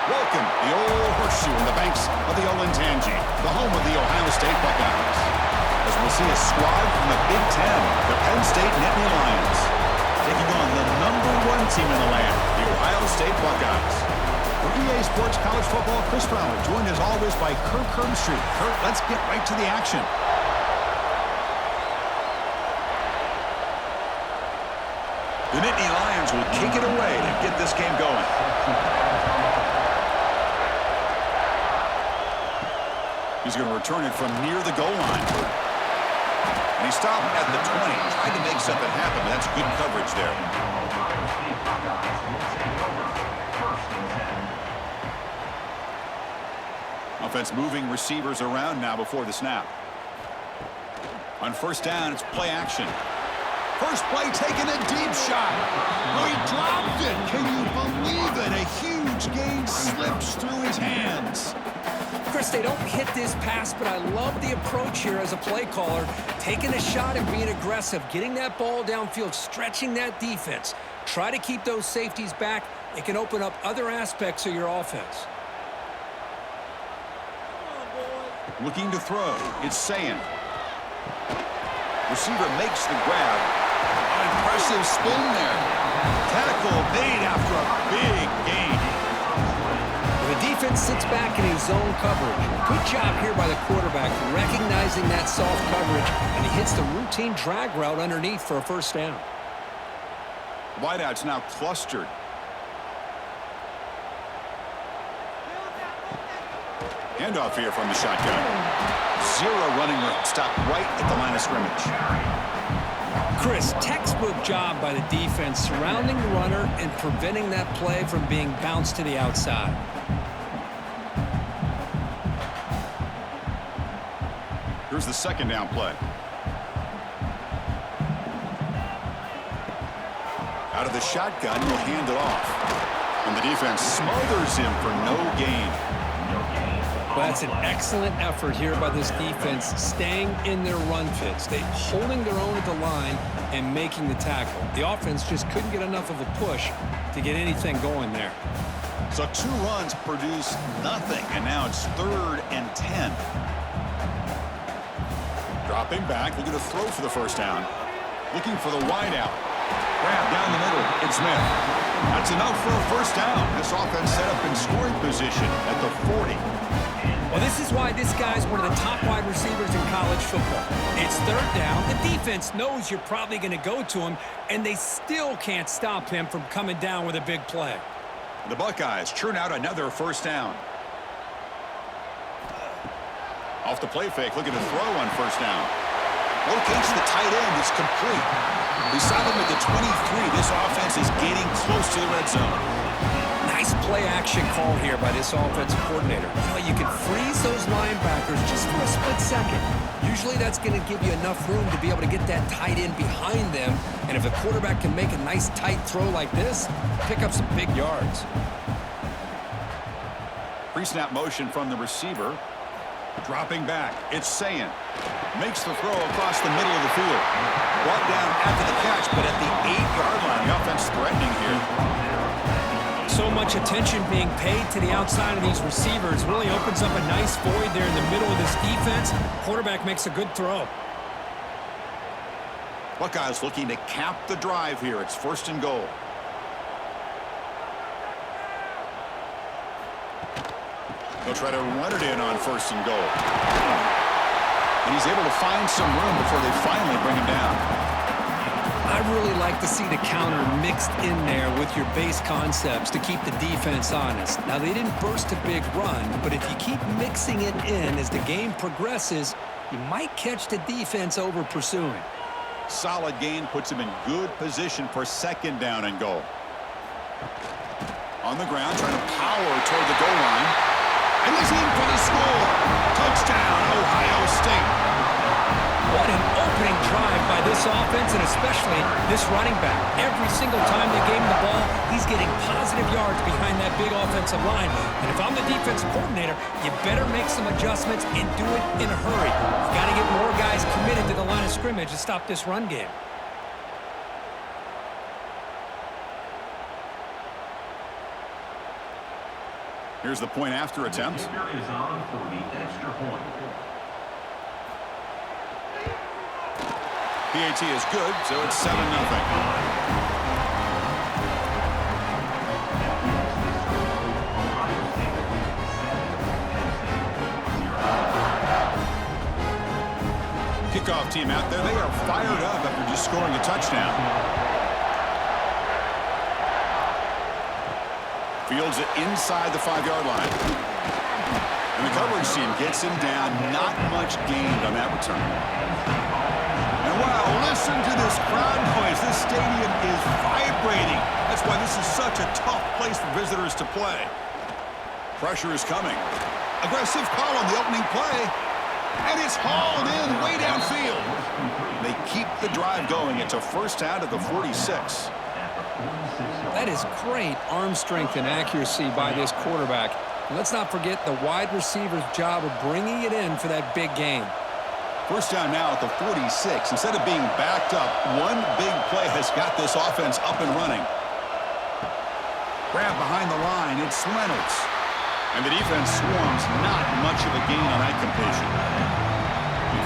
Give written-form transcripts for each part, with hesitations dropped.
Welcome, the old horseshoe in the banks of the Olentangy, the home of the Ohio State Buckeyes. As we'll see a squad from the Big Ten, the Penn State Nittany Lions, taking on the #1 team in the land, the Ohio State Buckeyes. For EA Sports College Football, Chris Brown, joined as always by Kirk Hermstreet. Kirk, let's get right to the action. The Nittany Lions will kick it away to get this game going. He's going to return it from near the goal line. And he stopped at the 20, tried to make something happen, but that's good coverage there. Offense moving receivers around now before the snap. On first down, it's play action. First play, taking a deep shot. Oh, he dropped it. Can you believe it? A huge gain slips through his hands. Chris, they don't hit this pass, but I love the approach here as a play caller. Taking a shot and being aggressive, getting that ball downfield, stretching that defense. Try to keep those safeties back. It can open up other aspects of your offense. Looking to throw. It's Sand. Receiver makes the grab. An impressive spin there. Tackle made after a big gain. The defense sits back in his zone coverage. Good job here by the quarterback, recognizing that soft coverage, and he hits the routine drag route underneath for a first down. Wideout's now clustered. Handoff here from the shotgun. Zero running room. Stop right at the line of scrimmage. Chris, textbook job by the defense surrounding the runner and preventing that play from being bounced to the outside. Here's the second down play. Out of the shotgun, he'll hand it off. And the defense smothers him for no gain. Well, that's an excellent effort here by this defense, staying in their run fits. They holding their own at the line and making the tackle. The offense just couldn't get enough of a push to get anything going there. So 2 runs produce nothing, and now it's 3rd and 10. Dropping back, looking to throw for the first down. Looking for the wideout. Grab down the middle. It's Smith. That's enough for a first down. This offense set up in scoring position at the 40. Well, this is why this guy's one of the top wide receivers in college football. It's 3rd down. The defense knows you're probably going to go to him, and they still can't stop him from coming down with a big play. The Buckeyes churn out another first down. Off the play fake, looking to throw on first down. Locates the tight end. It's complete. Beside him at the 23, this offense is getting close to the red zone. Nice play action call here by this offensive coordinator. You can freeze those linebackers just for a split second. Usually that's going to give you enough room to be able to get that tight end behind them. And if the quarterback can make a nice tight throw like this, pick up some big yards. Pre-snap motion from the receiver. Dropping back, it's Sand. Makes the throw across the middle of the field. Brought down after the catch, but at the 8-yard line, the offense threatening here. So much attention being paid to the outside of these receivers really opens up a nice void there in the middle of this defense. Quarterback makes a good throw. Buckeyes looking to cap the drive here. It's 1st and goal. They'll try to run it in on 1st and goal. And he's able to find some room before they finally bring him down. I really like to see the counter mixed in there with your base concepts to keep the defense honest. Now, they didn't burst a big run, but if you keep mixing it in as the game progresses, you might catch the defense over pursuing. Solid gain puts him in good position for 2nd down and goal. On the ground, trying to power toward the goal line. And he's in for the score. Touchdown, Ohio State. What an opening drive by this offense, and especially this running back. Every single time they gave him the ball, he's getting positive yards behind that big offensive line. And if I'm the defensive coordinator, you better make some adjustments and do it in a hurry. You got to get more guys committed to the line of scrimmage to stop this run game. Here's the point after attempt. Kicker is on for the extra point. PAT is good, so it's 7-0. Kickoff team out there, they are fired up after just scoring a touchdown. Fields it inside the 5-yard line. And the coverage team gets him down. Not much gained on that return. And wow, listen to this crowd noise. This stadium is vibrating. That's why this is such a tough place for visitors to play. Pressure is coming. Aggressive call on the opening play. And it's hauled in way downfield. They keep the drive going. It's a first out of the 46. That is great arm strength and accuracy by this quarterback. And let's not forget the wide receiver's job of bringing it in for that big game. First down now at the 46. Instead of being backed up, one big play has got this offense up and running. Grab behind the line. It's Reynolds. And the defense swarms. Not much of a gain on that completion.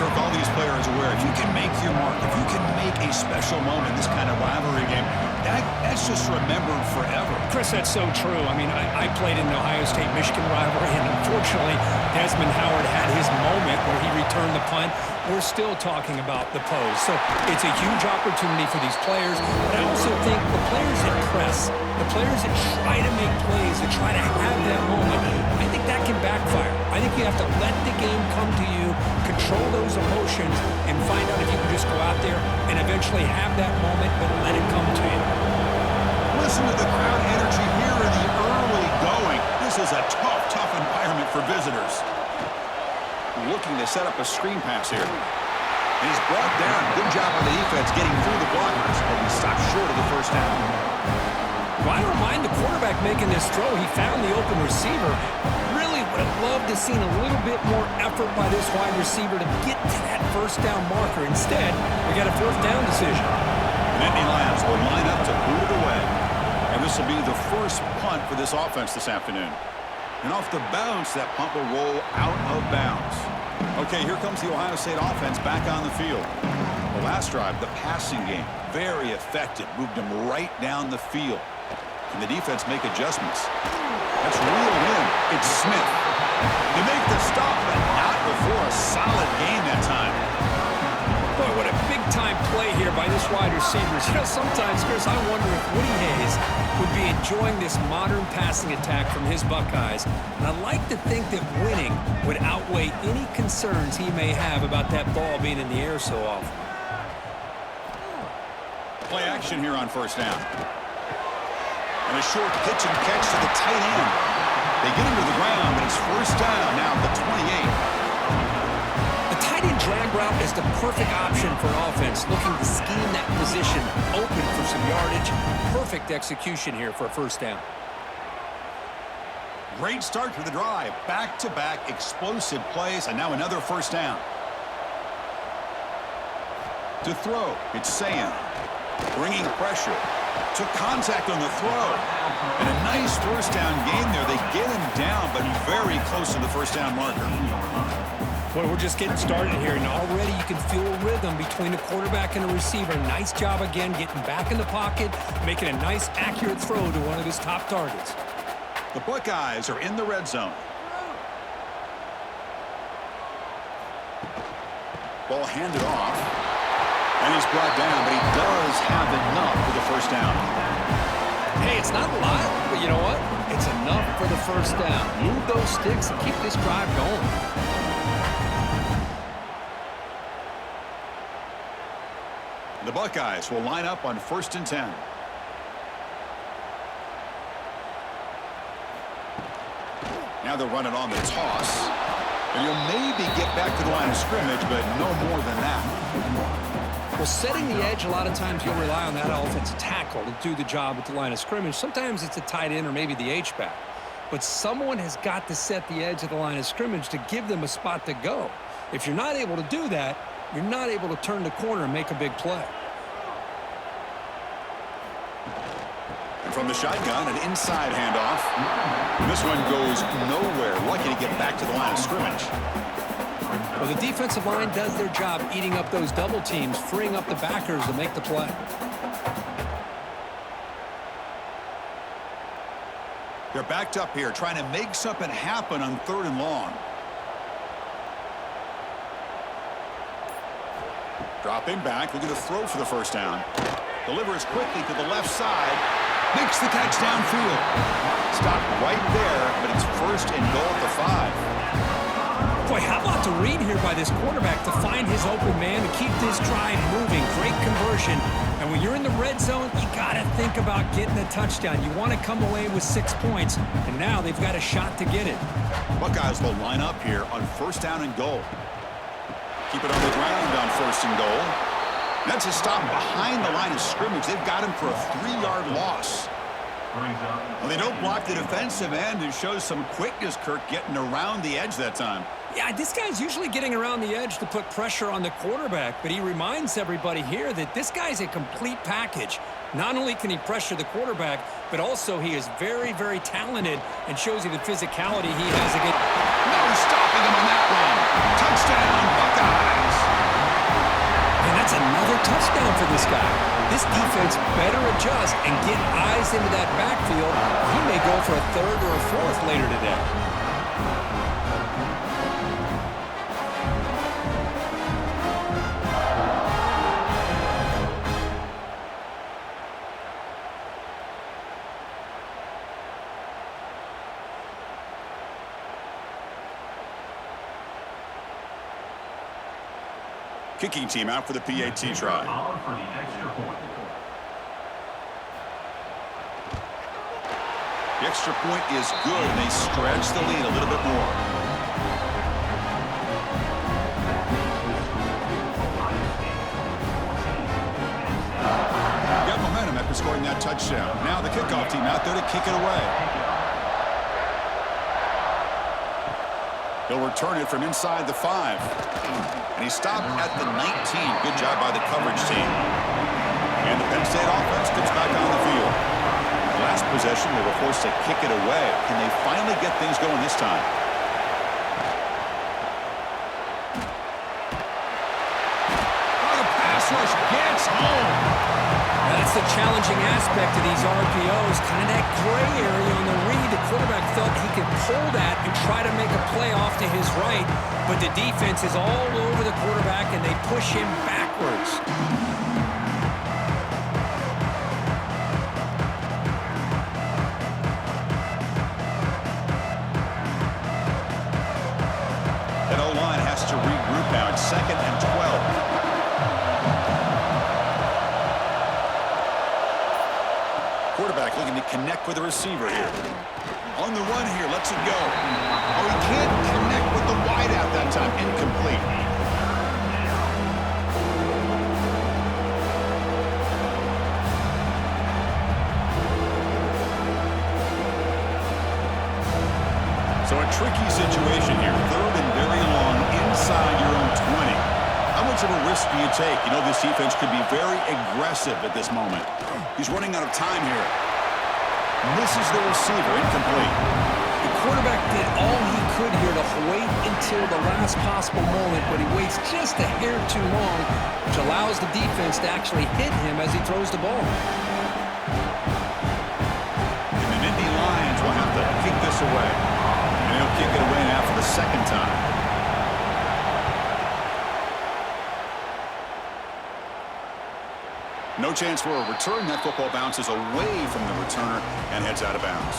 Kirk, all these players aware, if you can make your mark, if you can make a special moment, this kind of rivalry game, that's just remembered forever. Chris, that's so true. I mean, I played in the Ohio State-Michigan rivalry, and unfortunately, Desmond Howard had his moment where he returned the punt. We're still talking about the pose. So it's a huge opportunity for these players, but I also think the players that press, the players that try to make plays, that try to have that moment, I think that can backfire. I think you have to let the game come to you, control those emotions, and find out if you can just go out there and eventually have that moment, but let it come to you. Listen to the crowd energy here in the early going. This is a tough environment for visitors. Looking to set up a screen pass here. And he's brought down. Good job on the defense getting through the blockers, but he stopped short of the first down. Well, I don't mind the quarterback making this throw. He found the open receiver. Really would have loved to seen a little bit more effort by this wide receiver to get to that first down marker. Instead, we got a fourth down decision. Nittany Lions will line up to boot it away. And this will be the first punt for this offense this afternoon. And off the bounce, that punt will roll out of bounds. Okay, here comes the Ohio State offense back on the field. The last drive, the passing game, very effective. Moved them right down the field. Can the defense make adjustments? That's reeled in. It's Smith. They make the stop, but not before a solid gain that time. Boy, what a big-time play here by this wide receiver. You know, sometimes, Chris, I wonder if Woody Hayes would be enjoying this modern passing attack from his Buckeyes. And I like to think that winning would outweigh any concerns he may have about that ball being in the air so often. Play action here on first down. And a short pitch and catch to the tight end. They get him to the ground, but it's first down now at the 28. The tight end drag route is the perfect option for an offense looking to scheme that position open for some yardage. Perfect execution here for a first down. Great start to the drive. Back-to-back explosive plays, and now another first down. To throw, it's Sayan. Bringing pressure. Took contact on the throw. And a nice first down gain there. They get him down, but very close to the first down marker. Boy, we're just getting started here, and already you can feel a rhythm between the quarterback and the receiver. Nice job again getting back in the pocket, making a nice, accurate throw to one of his top targets. The Buckeyes are in the red zone. Ball handed off. And he's brought down, but he does have enough for the first down. Hey, it's not a lot, but you know what? It's enough for the first down. Move those sticks and keep this drive going. The Buckeyes will line up on 1st and 10. Now they'll run it on the toss. And you'll maybe get back to the line of scrimmage, but no more than that. Well, setting the edge, a lot of times you'll rely on that offensive tackle to do the job at the line of scrimmage. Sometimes it's a tight end or maybe the H-back. But someone has got to set the edge of the line of scrimmage to give them a spot to go. If you're not able to do that, you're not able to turn the corner and make a big play. from the shotgun, an inside handoff. This one goes nowhere. Lucky to get back to the line of scrimmage. Well, the defensive line does their job eating up those double teams, freeing up the backers to make the play. They're backed up here, trying to make something happen on 3rd and long. Dropping back, looking to throw for the first down. Delivers quickly to the left side. Makes the catch downfield. Stopped right there, but it's 1st and goal at the 5. Boy, how about the read here by this quarterback to find his open man and keep this drive moving. Great conversion. And when you're in the red zone, you got to think about getting a touchdown. You want to come away with 6 points, and now they've got a shot to get it. Buckeyes will line up here on 1st down and goal. Keep it on the ground on 1st and goal. That's a stop behind the line of scrimmage. They've got him for a 3-yard loss. Well, they don't block the defensive end. It shows some quickness, Kirk, getting around the edge that time. Yeah, this guy's usually getting around the edge to put pressure on the quarterback, but he reminds everybody here that this guy's a complete package. Not only can he pressure the quarterback, but also he is very, very talented and shows you the physicality he has against. No stopping him on that one. Touchdown, Buckeyes. And that's another touchdown for this guy. This defense better adjust and get eyes into that backfield. He may go for a 3rd or a 4th later today. Kicking team out for the PAT try. The extra point is good, and they stretch the lead a little bit more. Got momentum after scoring that touchdown. Now the kickoff team out there to kick it away. He'll return it from inside the 5. And he stopped at the 19. Good job by the coverage team. And the Penn State offense comes back on the field. Last possession, they were forced to kick it away. Can they finally get things going this time? Oh, the pass rush gets home. That's the challenging aspect of these RPOs, kind of that gray area on the read. The quarterback felt he could pull that and try to make a play off to his right, but the defense is all over the quarterback, and they push him backwards. That O-line has to regroup now. It's 2nd and 12. Quarterback looking to connect with the receiver here. On the run here, lets it go. Oh, he can't connect with the wideout that time. Incomplete. So a tricky situation here. 3rd and very long inside your own 20. How much of a risk do you take? You know, this defense could be very aggressive at this moment. He's running out of time here. Misses the receiver, incomplete. The quarterback did all he could here to wait until the last possible moment, but he waits just a hair too long, which allows the defense to actually hit him as he throws the ball. And the Nittany Lions will have to kick this away. And they'll kick it away now for the 2nd time. No chance for a return. That football bounces away from the returner and heads out of bounds.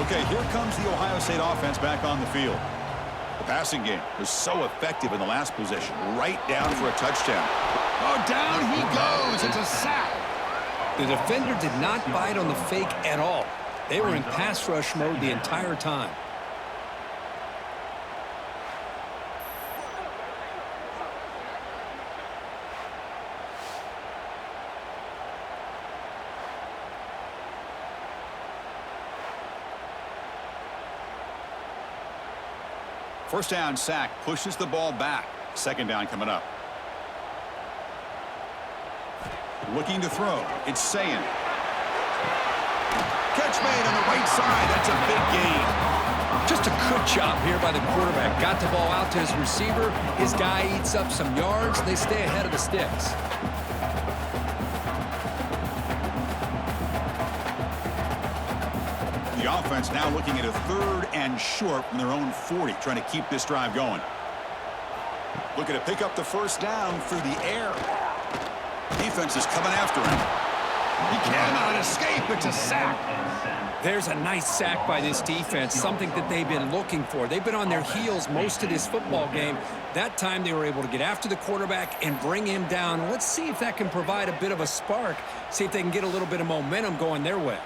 Okay, here comes the Ohio State offense back on the field. The passing game was so effective in the last possession, right down for a touchdown. Oh, down he goes. It's a sack. The defender did not bite on the fake at all. They were in pass rush mode the entire time. First down sack, pushes the ball back. 2nd down coming up. Looking to throw. It's Sayin. Catch made on the right side. That's a big gain. Just a good job here by the quarterback. Got the ball out to his receiver. His guy eats up some yards. They stay ahead of the sticks. The offense now looking at a 3rd and short from their own 40, trying to keep this drive going. Looking to pick up the first down through the air. Defense is coming after him. He cannot escape. It's a sack. There's a nice sack by this defense, something that they've been looking for. They've been on their heels most of this football game. That time they were able to get after the quarterback and bring him down. Let's see if that can provide a bit of a spark, see if they can get a little bit of momentum going their way.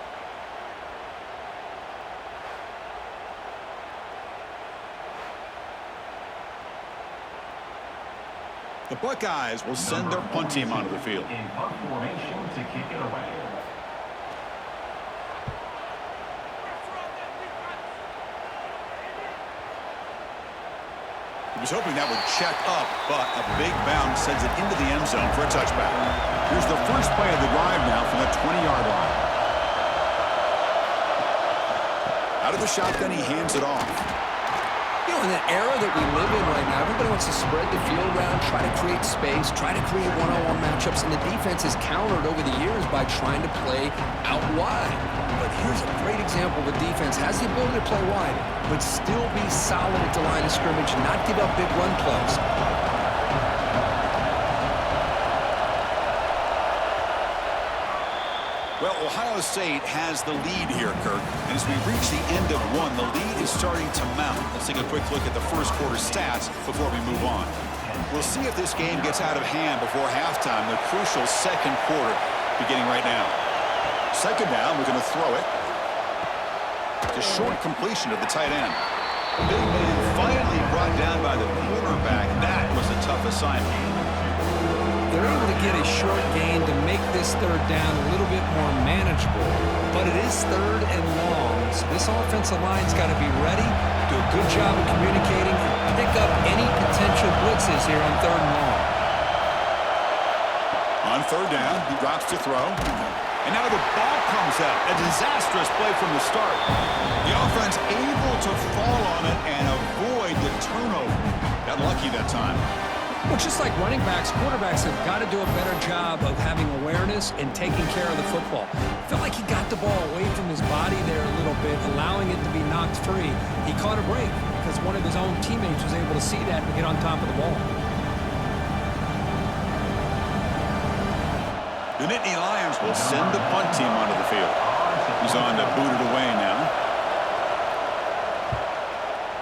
The Buckeyes will send their punt team onto the field. In punt formation to kick it away. He was hoping that would check up, but a big bounce sends it into the end zone for a touchback. Here's the first play of the drive now from the 20-yard line. Out of the shotgun, he hands it off. You know, in that era that we live in right now, everybody wants to spread the field around, try to create space, try to create one-on-one matchups, and the defense has countered over the years by trying to play out wide. But here's a great example of a defense has the ability to play wide, but still be solid at the line of scrimmage and not give up big run plays. Well, Ohio State has the lead here, Kirk. And as we reach the end of one, the lead is starting to mount. Let's take a quick look at the first quarter stats before we move on. We'll see if this game gets out of hand before halftime, the crucial second quarter beginning right now. Second down, we're going to throw it. It's a short completion to the tight end. Big man finally brought down by the quarterback. That was a tough assignment. They're able to get a short gain to make this third down a little bit more manageable, but it is 3rd and long, so this offensive line's got to be ready, do a good job of communicating, and pick up any potential blitzes here on 3rd and long. On 3rd down, he drops to throw. And now the ball comes out. A disastrous play from the start. The offense able to fall on it and avoid the turnover. Got lucky that time. Well, just like running backs, quarterbacks have got to do a better job of having awareness and taking care of the football. Felt like he got the ball away from his body there a little bit, allowing it to be knocked free. He caught a break because one of his own teammates was able to see that and get on top of the ball. The Nittany Lions will send the punt team onto the field. He's on to boot it away now.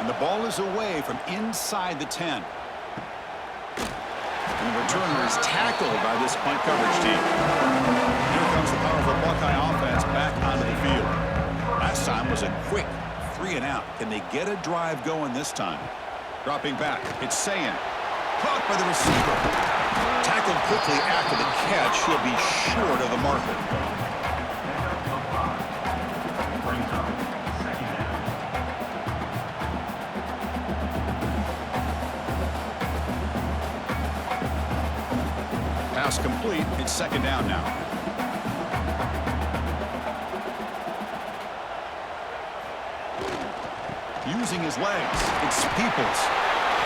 And the ball is away from inside the 10. And the returner is tackled by this punt coverage team. Here comes the powerful Buckeye offense back onto the field. Last time was a quick 3 and out. Can they get a drive going this time? Dropping back, it's Sayin. Caught by the receiver. Tackled quickly after the catch. He'll be short of the marker. Pass complete. It's 2nd down now. Using his legs, it's Peoples.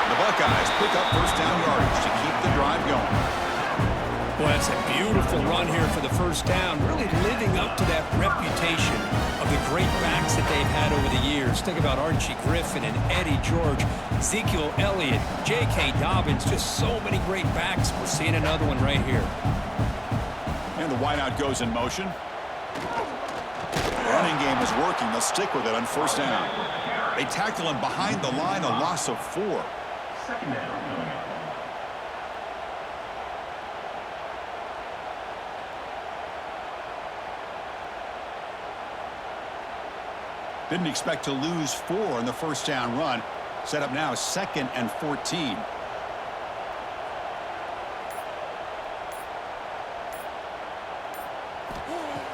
The Buckeyes pick up first down yardage to keep the drive going. Well, that's a beautiful run here for the first down, really living up to that reputation of the great backs that they've had over the years. Think about Archie Griffin and Eddie George, Ezekiel Elliott, J.K. Dobbins, just so many great backs. We're seeing another one right here. And the wideout goes in motion. The running game is working. They'll stick with it on first down. They tackle him behind the line, a loss of 4. 2nd down. Didn't expect to lose 4 in the first down run. Set up now 2nd and 14.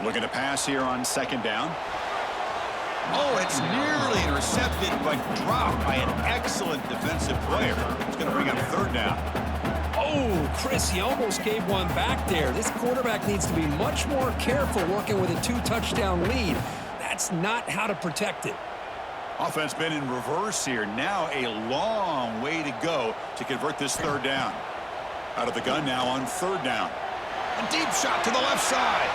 Looking to pass here on 2nd down. Oh, it's nearly intercepted, but dropped by an excellent defensive player. It's going to bring up 3rd down. Oh, Chris, he almost gave one back there. This quarterback needs to be much more careful working with a 2-touchdown lead. That's not how to protect it. Offense been in reverse here. Now a long way to go to convert this third down. Out of the gun now on third down. A deep shot to the left side.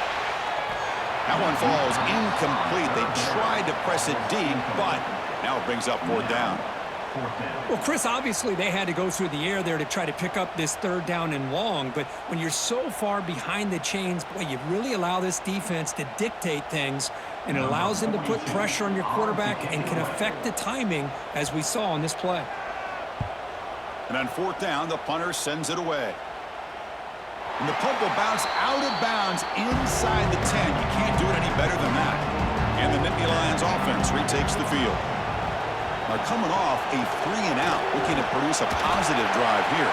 That one falls incomplete. They tried to press it deep, but now it brings up fourth down. Well, Chris, obviously they had to go through the air there to try to pick up this third down and long, but when you're so far behind the chains, boy, you really allow this defense to dictate things, and it allows them to put pressure on your quarterback and can affect the timing, as we saw on this play. And on fourth down, the punter sends it away. And the punt will bounce out of bounds inside the 10. You can't do it any better than that. And the Nittany Lions offense retakes the field. Now coming off a 3-and-out, looking to produce a positive drive here.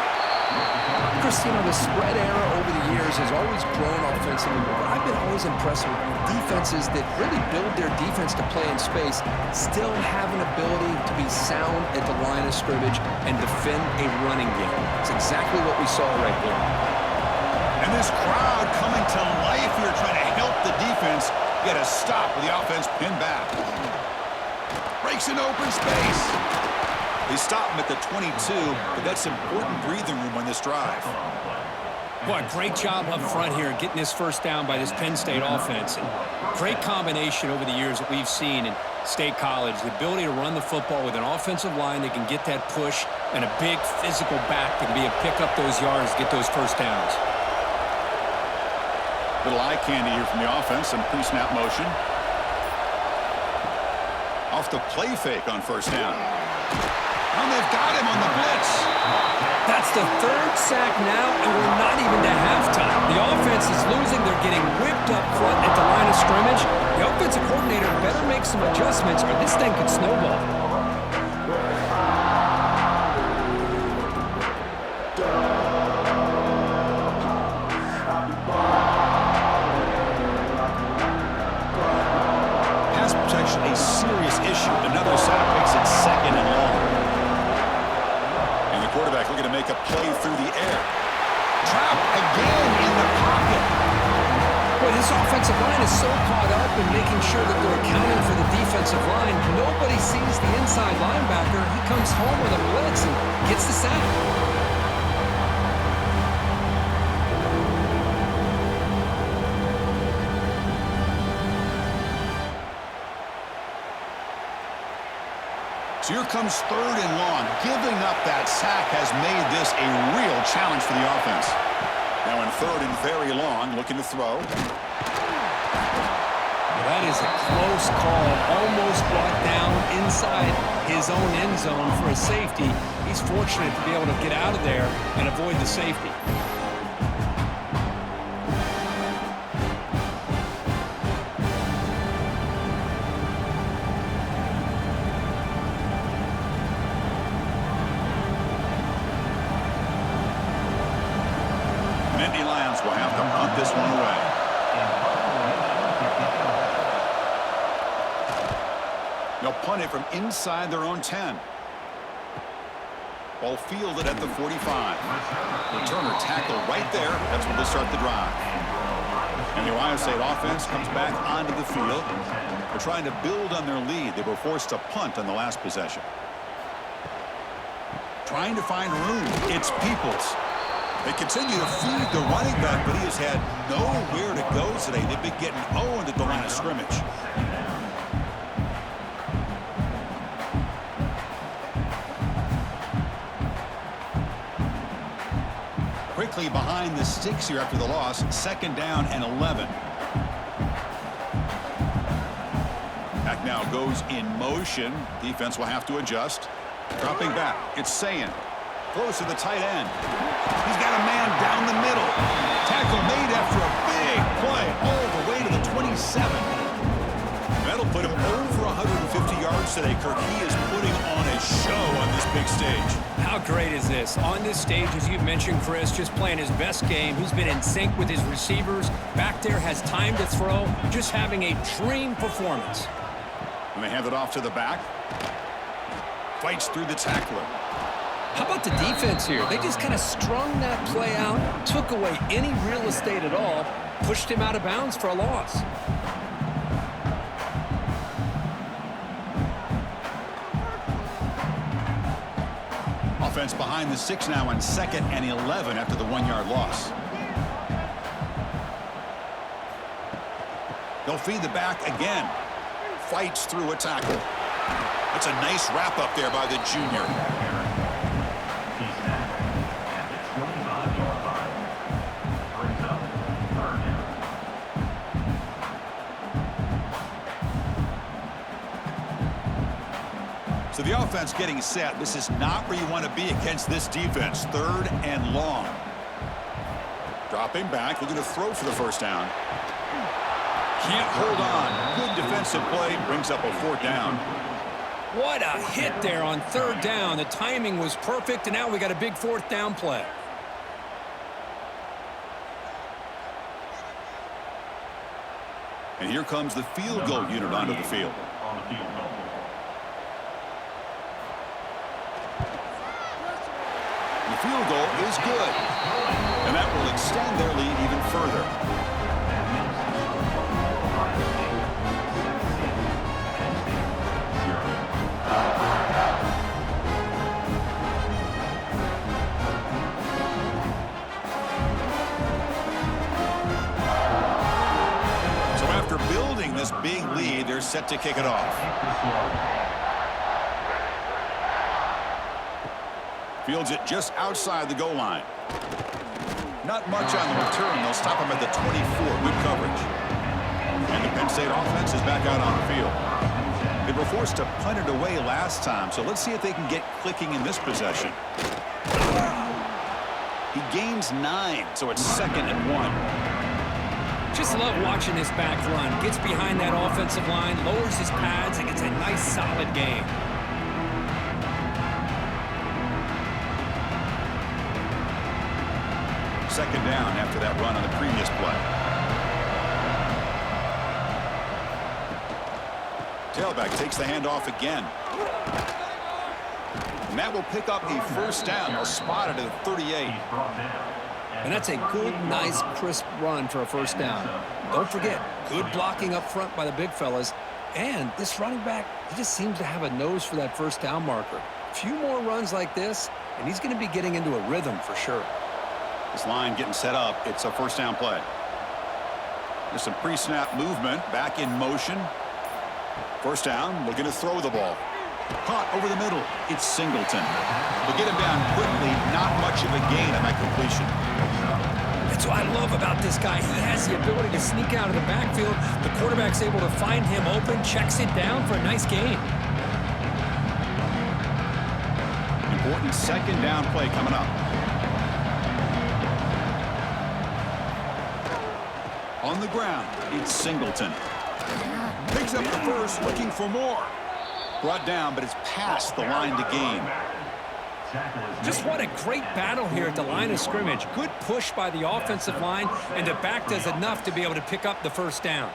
Chris, the spread era over the years has always grown offensively, but I've been always impressed with defenses that really build their defense to play in space, still have an ability to be sound at the line of scrimmage and defend a running game. It's exactly what we saw right there. And this crowd coming to life here, trying to help the defense get a stop with the offense pinned back. Breaks into open space. They stop him at the 22, but that's important breathing room on this drive. Boy, great job up front here getting this first down by this Penn State offense. And great combination over the years that we've seen in State College. The ability to run the football with an offensive line that can get that push and a big physical back that can be able to pick up those yards, get those first downs. Little eye candy here from the offense, some pre-snap motion. Off the play fake on first down. And they've got him on the blitz. That's the third sack now, and we're not even to halftime. The offense is losing. They're getting whipped up front at the line of scrimmage. The offensive coordinator better make some adjustments or this thing could snowball. Pass protection, a serious issue. Another sack makes it second and long. Quarterback looking to make a play through the air. Trapped again in the pocket. Boy, this offensive line is so caught up in making sure that they're accounting for the defensive line. Nobody sees the inside linebacker. He comes home with a blitz and gets the sack. So here comes third and long. Giving up that sack has made this a real challenge for the offense. Now in third and very long, looking to throw. Well, that is a close call. Almost brought down inside his own end zone for a safety. He's fortunate to be able to get out of there and avoid the safety. Nittany Lions will have to punt this one away. They'll punt it from inside their own 10. Ball fielded at the 45. Returner tackled right there. That's where they start the drive. And the Ohio State offense comes back onto the field. They're trying to build on their lead. They were forced to punt on the last possession. Trying to find room. It's Peoples. They continue to feed the running back, but he has had nowhere to go today. They've been getting owned at the line of scrimmage. Quickly behind the sticks here after the loss. Second down and 11. Back now goes in motion. Defense will have to adjust. Dropping back. It's Sayin. Throws to the tight end. He's got a man down the middle. Tackle made after a big play all the way to the 27. That'll put him over 150 yards today, Kirk. He is putting on a show on this big stage. How great is this? On this stage, as you mentioned, Chris, just playing his best game. He's been in sync with his receivers. Back there, has time to throw. Just having a dream performance. And they hand it off to the back. Fights through the tackler. How about the defense here? They just kind of strung that play out, took away any real estate at all, pushed him out of bounds for a loss. offense behind the 6 now on 2nd and 11 after the 1-yard loss. They'll feed the back again. Fights through a tackle. It's a nice wrap up there by the junior. He's back at the 25-yard line. Brings up 3rd down. So the offense getting set. This is not where you want to be against this defense. 3rd and long. Dropping back, looking to throw for the 1st down. Can't hold on. Good defensive play. Brings up a 4th down. What a hit there on 3rd down. The timing was perfect, and now we got a big 4th down play. And here comes the field goal unit onto the field. On the field goal. The field goal is good. And that will extend their lead even further. So after building this big lead, they're set to kick it off. Fields it just outside the goal line. Not much on the return. They'll stop him at the 24. Good coverage. And the Penn State offense is back out on the field. They were forced to punt it away last time, so let's see if they can get clicking in this possession. He gains 9, so it's 2nd and 1. Just love watching this back run. Gets behind that offensive line, lowers his pads, and gets a nice solid gain. Second down after that run on the previous play. Tailback takes the handoff again. And that will pick up a 1st down. They'll spot it at the 38. And that's a good, nice, crisp run for a 1st down. Don't forget, good blocking up front by the big fellas. And this running back, he just seems to have a nose for that 1st down marker. A few more runs like this, and he's going to be getting into a rhythm for sure. This line getting set up. It's a 1st down play. There's some pre-snap movement. Back in motion. 1st down, looking to throw the ball. Caught over the middle. It's Singleton. They'll get him down quickly. Not much of a gain on that completion. That's what I love about this guy. He has the ability to sneak out of the backfield. The quarterback's able to find him open, checks it down for a nice gain. Important 2nd down play coming up. On the ground, it's Singleton. Picks up the 1st, looking for more. Brought down, but it's past the line to gain. Just what a great battle here at the line of scrimmage. Good push by the offensive line, and the back does enough to be able to pick up the 1st down.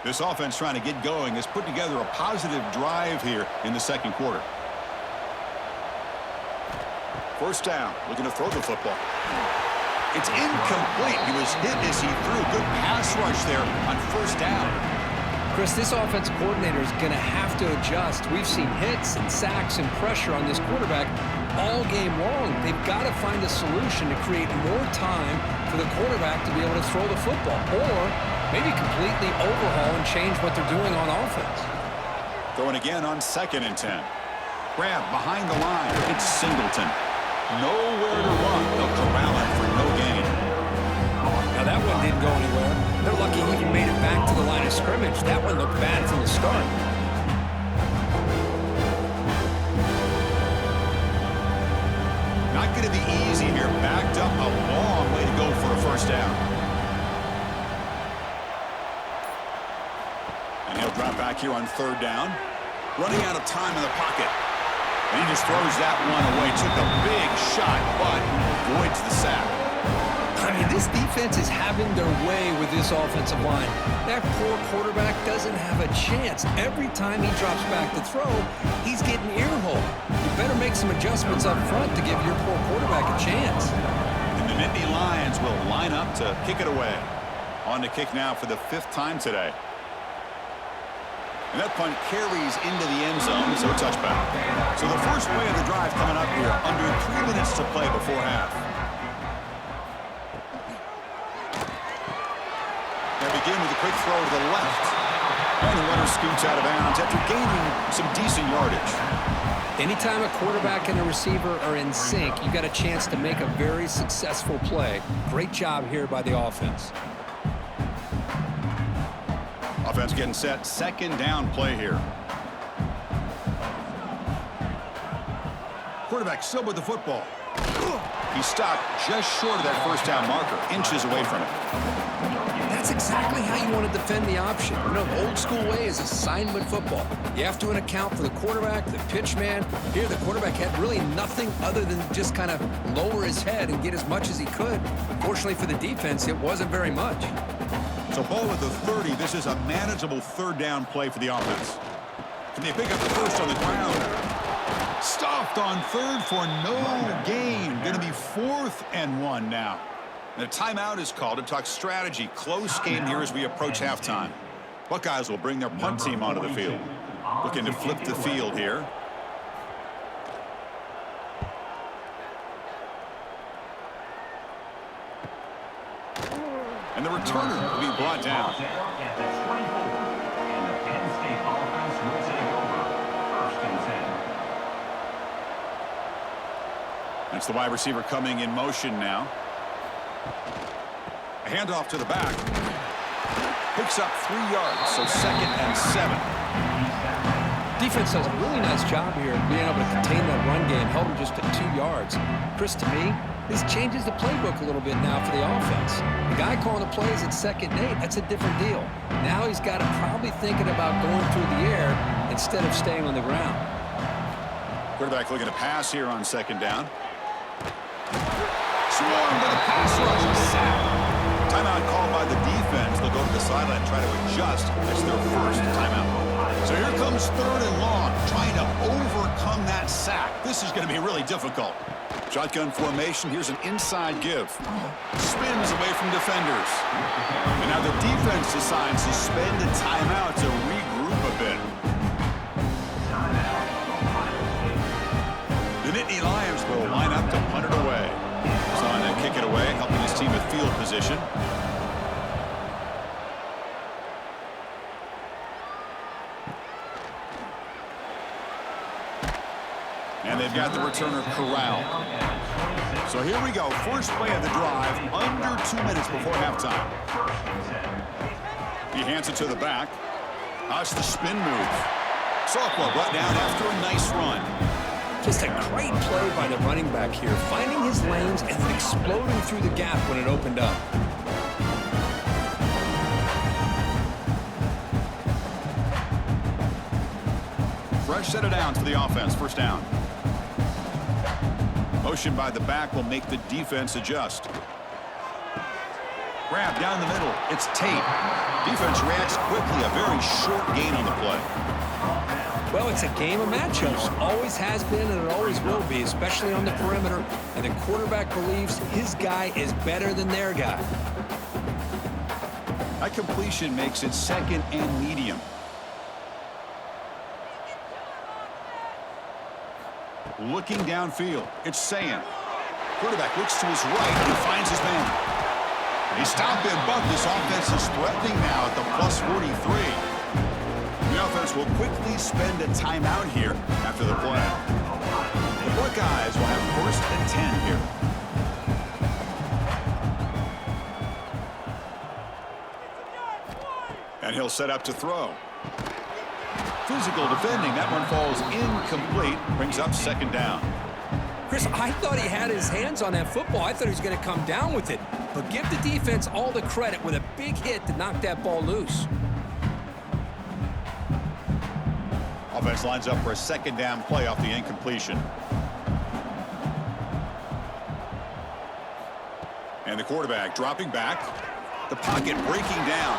This offense trying to get going has put together a positive drive here in the 2nd quarter. 1st down, looking to throw the football. It's incomplete. He was hit as he threw. Good pass rush there on 1st down. Chris, this offensive coordinator is going to have to adjust. We've seen hits and sacks and pressure on this quarterback all game long. They've got to find a solution to create more time for the quarterback to be able to throw the football, or maybe completely overhaul and change what they're doing on offense. Throwing again on 2nd and 10. Grab behind the line. It's Singleton. Nowhere to run. They'll corral it for no gain. Now that one didn't go anywhere. They're lucky he even made it back to the line of scrimmage. That one looked bad from the start. Not going to be easy here. Backed up a long way to go for a 1st down. And he'll drop back here on 3rd down. Running out of time in the pocket. And he just throws that one away. Took a big shot, but avoids the sack. I mean, this defense is having their way with this offensive line. That poor quarterback doesn't have a chance. Every time he drops back to throw, he's getting earholed. You better make some adjustments up front to give your poor quarterback a chance. And the Nittany Lions will line up to kick it away. On to kick now for the 5th time today. And that punt carries into the end zone, so a touchback. So the first play of the drive coming up here, under 3 minutes to play before half. They begin with a quick throw to the left. And the runner scoots out of bounds after gaining some decent yardage. Anytime a quarterback and a receiver are in sync, you got a chance to make a very successful play. Great job here by the offense. Offense getting set. Second down play here. Quarterback still with the football. He stopped just short of that first down marker, inches away from it. That's exactly how you want to defend the option. You know, the old school way is assignment football. You have to account for the quarterback, the pitch man. Here, the quarterback had really nothing other than just kind of lower his head and get as much as he could. Fortunately for the defense, it wasn't very much. So ball at the 30. This is a manageable third down play for the offense. Can they pick up the first on the ground? Stopped on third for no gain. Going to be 4th and 1 now. And a timeout is called to talk strategy. Close game here as we approach halftime. Buckeyes will bring their punt team onto the field. Looking to flip the field here. And the returner will be brought down. That's the wide receiver coming in motion now. A handoff to the back. Picks up 3 yards, so 2nd and 7. Defense does a really nice job here of being able to contain that run game, held him just at 2 yards. Chris, to me, this changes the playbook a little bit now for the offense. The guy calling the plays at 2nd and 8, that's a different deal. Now he's got to probably thinking about going through the air instead of staying on the ground. Quarterback looking to pass here on 2nd down. Swarm to the pass rush. Sack. Timeout called by the defense. They'll go to the sideline and try to adjust. It's their first timeout. So here comes 3rd and long, trying to overcome that sack. This is going to be really difficult. Shotgun formation. Here's an inside give. Spins away from defenders. And now the defense decides to spend a timeout to regroup a bit. The Nittany Lions will line up to punt it away. Trying to kick it away, helping his team with field position. And they've got the returner corralled. So here we go. First play of the drive, under 2 minutes before halftime. He hands it to the back. That's the spin move. Softball brought down after a nice run. Just a great play by the running back here, finding his lanes and then exploding through the gap when it opened up. Fresh set of downs for the offense. First down. Motion by the back will make the defense adjust. Grab down the middle. It's Tate. Defense reacts quickly. A very short gain on the play. Well, it's a game of matchups. Always has been and it always will be, especially on the perimeter. And the quarterback believes his guy is better than their guy. That completion makes it 2nd and medium. Looking downfield. It's Sayan. Quarterback looks to his right and finds his man. He stopped and bumped. This offense is threatening now at the plus 43. The offense will quickly spend a timeout here after the play. The Buckeyes will have 1st and 10 here. And he'll set up to throw. Physical defending. That one falls incomplete. Brings up 2nd down. Chris, I thought he had his hands on that football. I thought he was going to come down with it. But give the defense all the credit with a big hit to knock that ball loose. Offense lines up for a 2nd down play off the incompletion. And the quarterback dropping back. The pocket breaking down.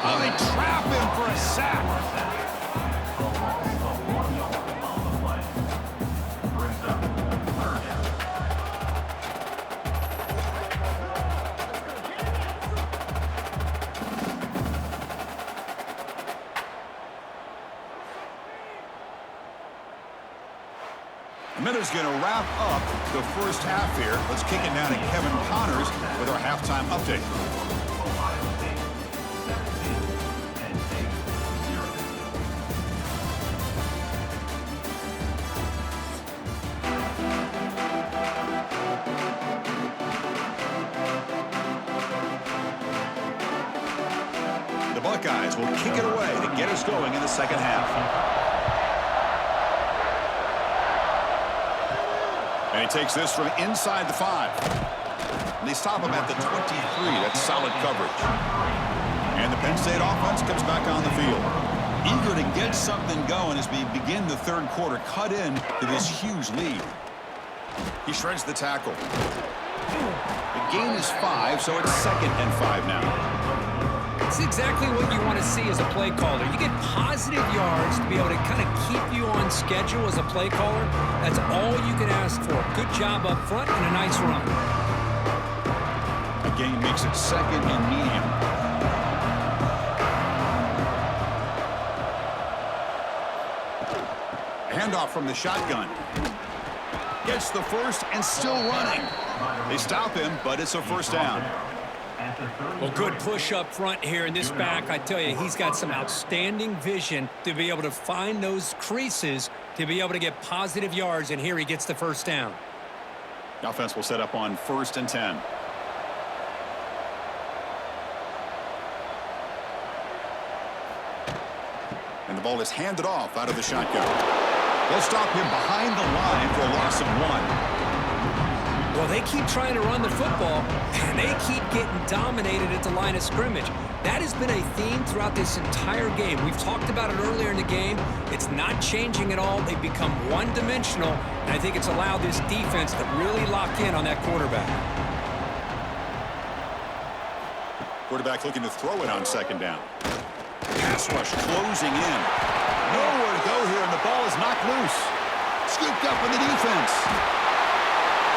Oh, they trap him for a sack. A minute's going to wrap up the first half here. Let's kick it down to Kevin Connors with our halftime update. Ohio State 17, Penn State 0. The Buckeyes will kick it away to get us going in the second half. And he takes this from inside the 5. And they stop him at the 23. That's solid coverage. And the Penn State offense comes back on the field. Eager to get something going as we begin the third quarter. Cut in to this huge lead. He shreds the tackle. The gain is 5, so it's 2nd and 5 now. It's exactly what you want to see as a play caller. You get positive yards to be able to kind of keep you on schedule as a play caller. That's all you can ask for. Good job up front and a nice run. The gain makes it 2nd and medium. Handoff from the shotgun. Gets the first and still running. They stop him, but it's a first down. Well, good push up front here in this back. I tell you, he's got some outstanding vision to be able to find those creases to be able to get positive yards, and here he gets the first down. The offense will set up on 1st and 10. And the ball is handed off out of the shotgun. They'll stop him behind the line for a loss of 1. Well, they keep trying to run the football, and they keep getting dominated at the line of scrimmage. That has been a theme throughout this entire game. We've talked about it earlier in the game. It's not changing at all. They've become one-dimensional, and I think it's allowed this defense to really lock in on that quarterback. Quarterback looking to throw it on 2nd down. Pass rush closing in. Nowhere to go here, and the ball is knocked loose. Scooped up in the defense.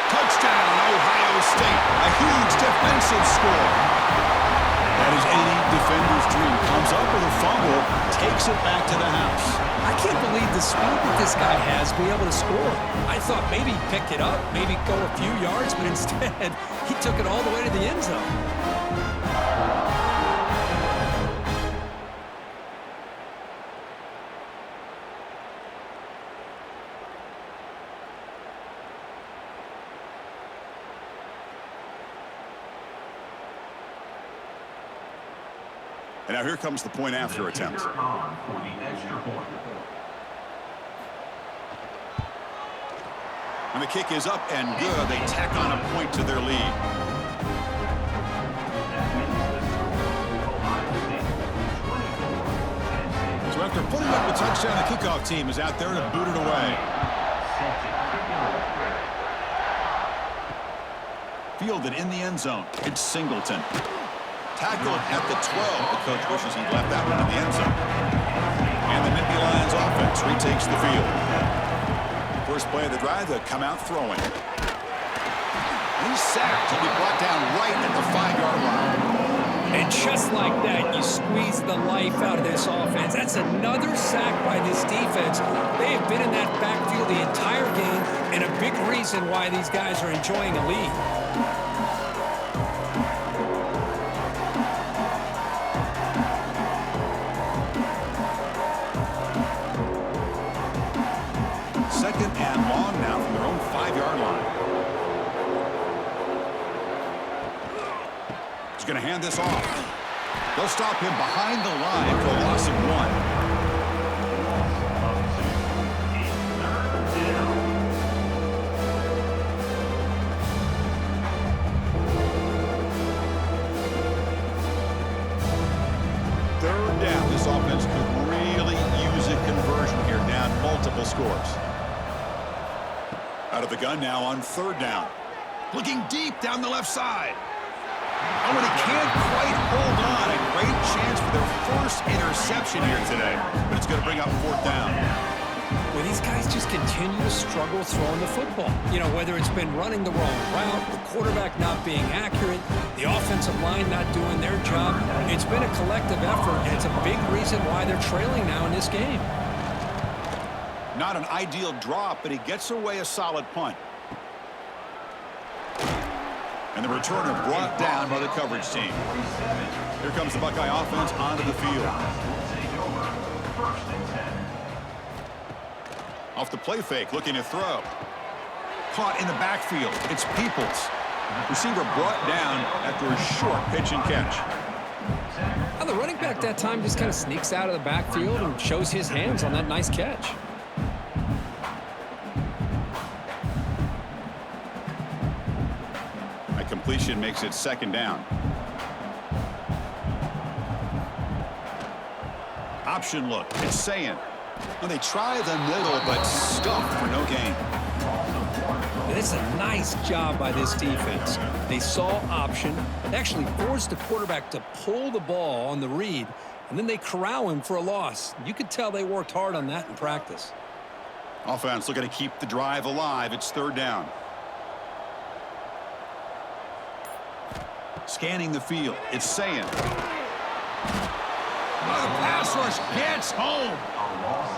Touchdown, Ohio State. A huge defensive score. That is any defender's dream. Comes up with a fumble, takes it back to the house. I can't believe the speed that this guy has to be able to score. I thought maybe he picked it up, maybe go a few yards, but instead he took it all the way to the end zone. And now here comes the point after attempt. For the extra point. And the kick is up and good. They tack on a point to their lead. So after putting up a touchdown, the kickoff team is out there to boot it away. Fielded in the end zone. It's Singleton. Tackled at the 12. The coach wishes he'd left that one in the end zone. And the Nittany Lions offense retakes the field. First play of the drive, they'll come out throwing. He's sacked. He'll be brought down right at the 5-yard line. And just like that, you squeeze the life out of this offense. That's another sack by this defense. They have been in that backfield the entire game, and a big reason why these guys are enjoying a lead. Second and long now from their own 5-yard line. He's going to hand this off. They'll stop him behind the line for a loss of 1. Third down. This offense could really use a conversion here, down multiple scores. Out of the gun now on 3rd down. Looking deep down the left side. Oh, and he can't quite hold on. A great chance for their first interception here today. But it's going to bring up 4th down. Well, these guys just continue to struggle throwing the football. You know, whether it's been running the wrong route, the quarterback not being accurate, the offensive line not doing their job. It's been a collective effort, and it's a big reason why they're trailing now in this game. Not an ideal drop, but he gets away a solid punt. And the returner brought down by the coverage team. Here comes the Buckeye offense onto the field. Off the play fake, looking to throw. Caught in the backfield. It's Peoples. Receiver brought down after a short pitch and catch. Now the running back that time just kind of sneaks out of the backfield and shows his hands on that nice catch. A completion makes it second down. Option look. It's saying. Well, they try the middle, but stuffed for no gain. And it's a nice job by this defense. They saw option. They actually forced the quarterback to pull the ball on the read, and then they corral him for a loss. You could tell they worked hard on that in practice. Offense looking to keep the drive alive. It's third down. Scanning the field. It's saying. Oh, the pass rush gets home.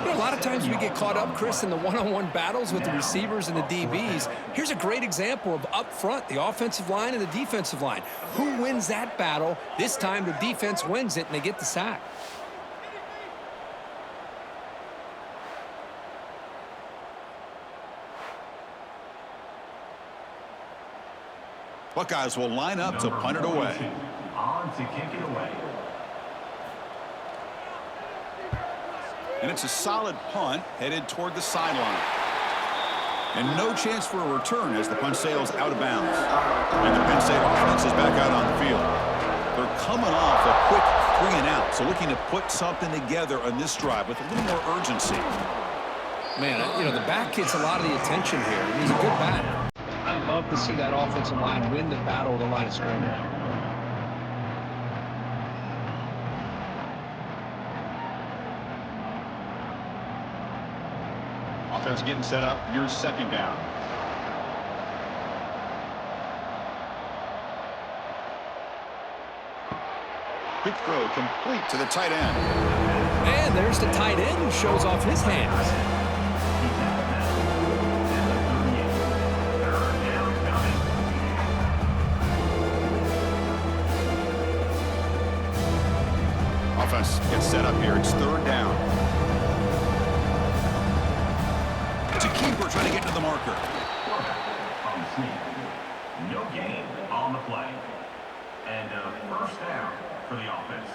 You know, a lot of times we get caught up, Chris, in the one-on-one battles with the receivers and the DBs. Here's a great example of up front, the offensive line and the defensive line. Who wins that battle? This time the defense wins it, and they get the sack. Buckeyes will line up to punt it away. On to kick it away. And it's a solid punt headed toward the sideline. And no chance for a return as the punt sails out of bounds. And the Penn State offense is back out on the field. They're coming off a quick 3-and-out, so looking to put something together on this drive with a little more urgency. Man, you know, the back gets a lot of the attention here. He's a good back. I'd love to see that offensive line win the battle of the line of scrimmage. Offense getting set up. Here's second down. Quick throw complete to the tight end. And there's the tight end who shows off his hands. Offense gets set up here. It's third down. It's a keeper trying to get to the marker. On the sneak. No gain on the play. And a first down for the offense.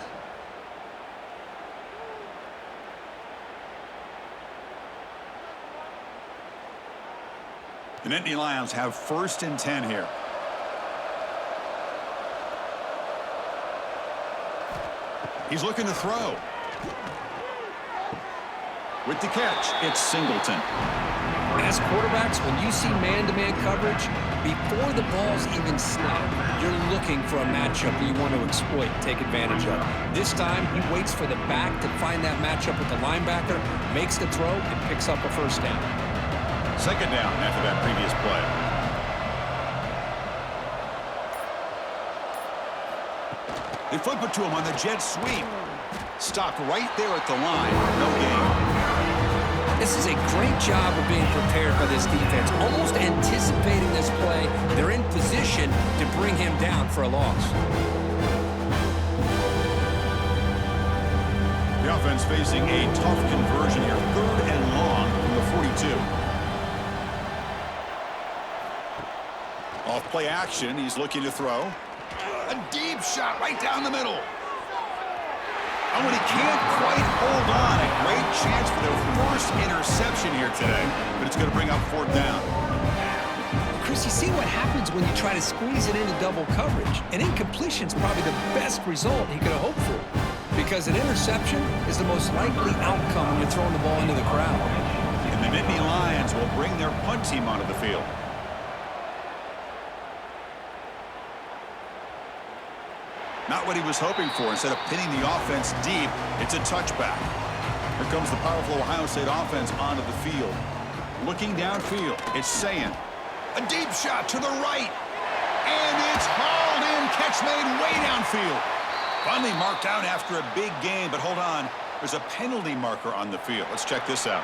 The Nittany Lions have first and 10 here. He's looking to throw. With the catch, it's Singleton. As quarterbacks, when you see man-to-man coverage, before the ball's even snapped, you're looking for a matchup that you want to exploit, take advantage of. This time, he waits for the back to find that matchup with the linebacker, makes the throw, and picks up a first down. Second down after that previous play. They flip it to him on the jet sweep. Stopped right there at the line. No gain. This is a great job of being prepared by this defense, almost anticipating this play. They're in position to bring him down for a loss. The offense facing a tough conversion here. Third and long from the 42. Off play action, he's looking to throw. A deep shot right down the middle. And when he can't quite hold on, a great chance for their first interception here today. But it's going to bring up fourth down. Chris, you see what happens when you try to squeeze it into double coverage. An incompletion is probably the best result he could have hoped for, because an interception is the most likely outcome when you're throwing the ball into the crowd. And the Nittany Lions will bring their punt team onto the field. Not what he was hoping for. Instead of pinning the offense deep, it's a touchback. Here comes the powerful Ohio State offense onto the field. Looking downfield, it's saying. A deep shot to the right. And it's hauled in. Catch made way downfield. Finally marked out after a big game, but hold on. There's a penalty marker on the field. Let's check this out.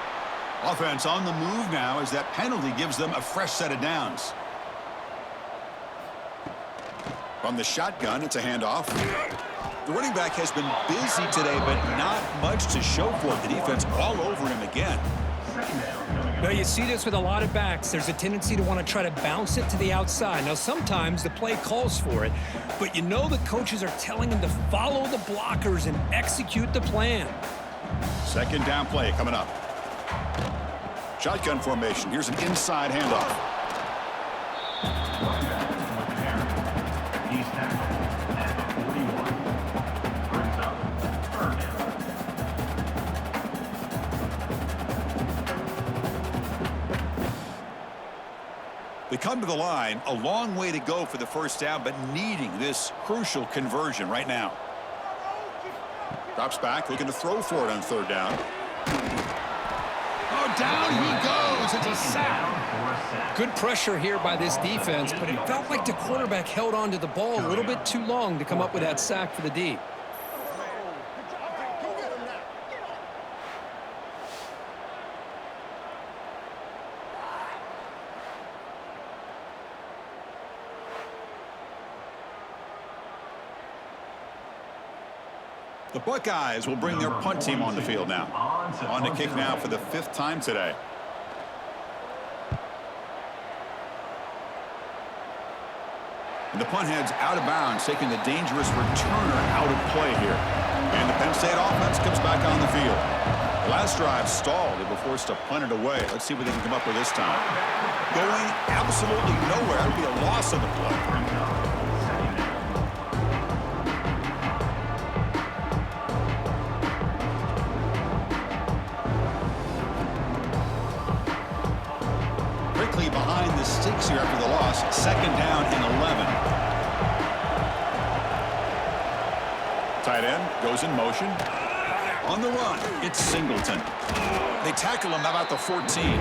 Offense on the move now as that penalty gives them a fresh set of downs. From the shotgun, it's a handoff. The running back has been busy today, but not much to show for it. The defense all over him again. Now, you see this with a lot of backs. There's a tendency to want to try to bounce it to the outside. Now, sometimes the play calls for it, but you know the coaches are telling them to follow the blockers and execute the plan. Second down play coming up. Shotgun formation. Here's an inside handoff. He's tackled at the 41. Brings up third down. They come to the line, a long way to go for the first down, but needing this crucial conversion right now. Drops back, looking to throw for it on third down. Oh, down he goes. It's a sack. Good pressure here by this defense, but it felt like the quarterback held on to the ball a little bit too long to come up with that sack for the D. The Buckeyes will bring their punt team on the field now. On to kick now for the 5th time today. And the punt heads out of bounds, taking the dangerous returner out of play here. And the Penn State offense comes back on the field. The last drive stalled. They were forced to punt it away. Let's see what they can come up with this time. Going absolutely nowhere. It would be a loss of the play. Behind the sticks here after the loss. Second down and 11. Tight end goes in motion. On the run, it's Singleton. They tackle him about the 14.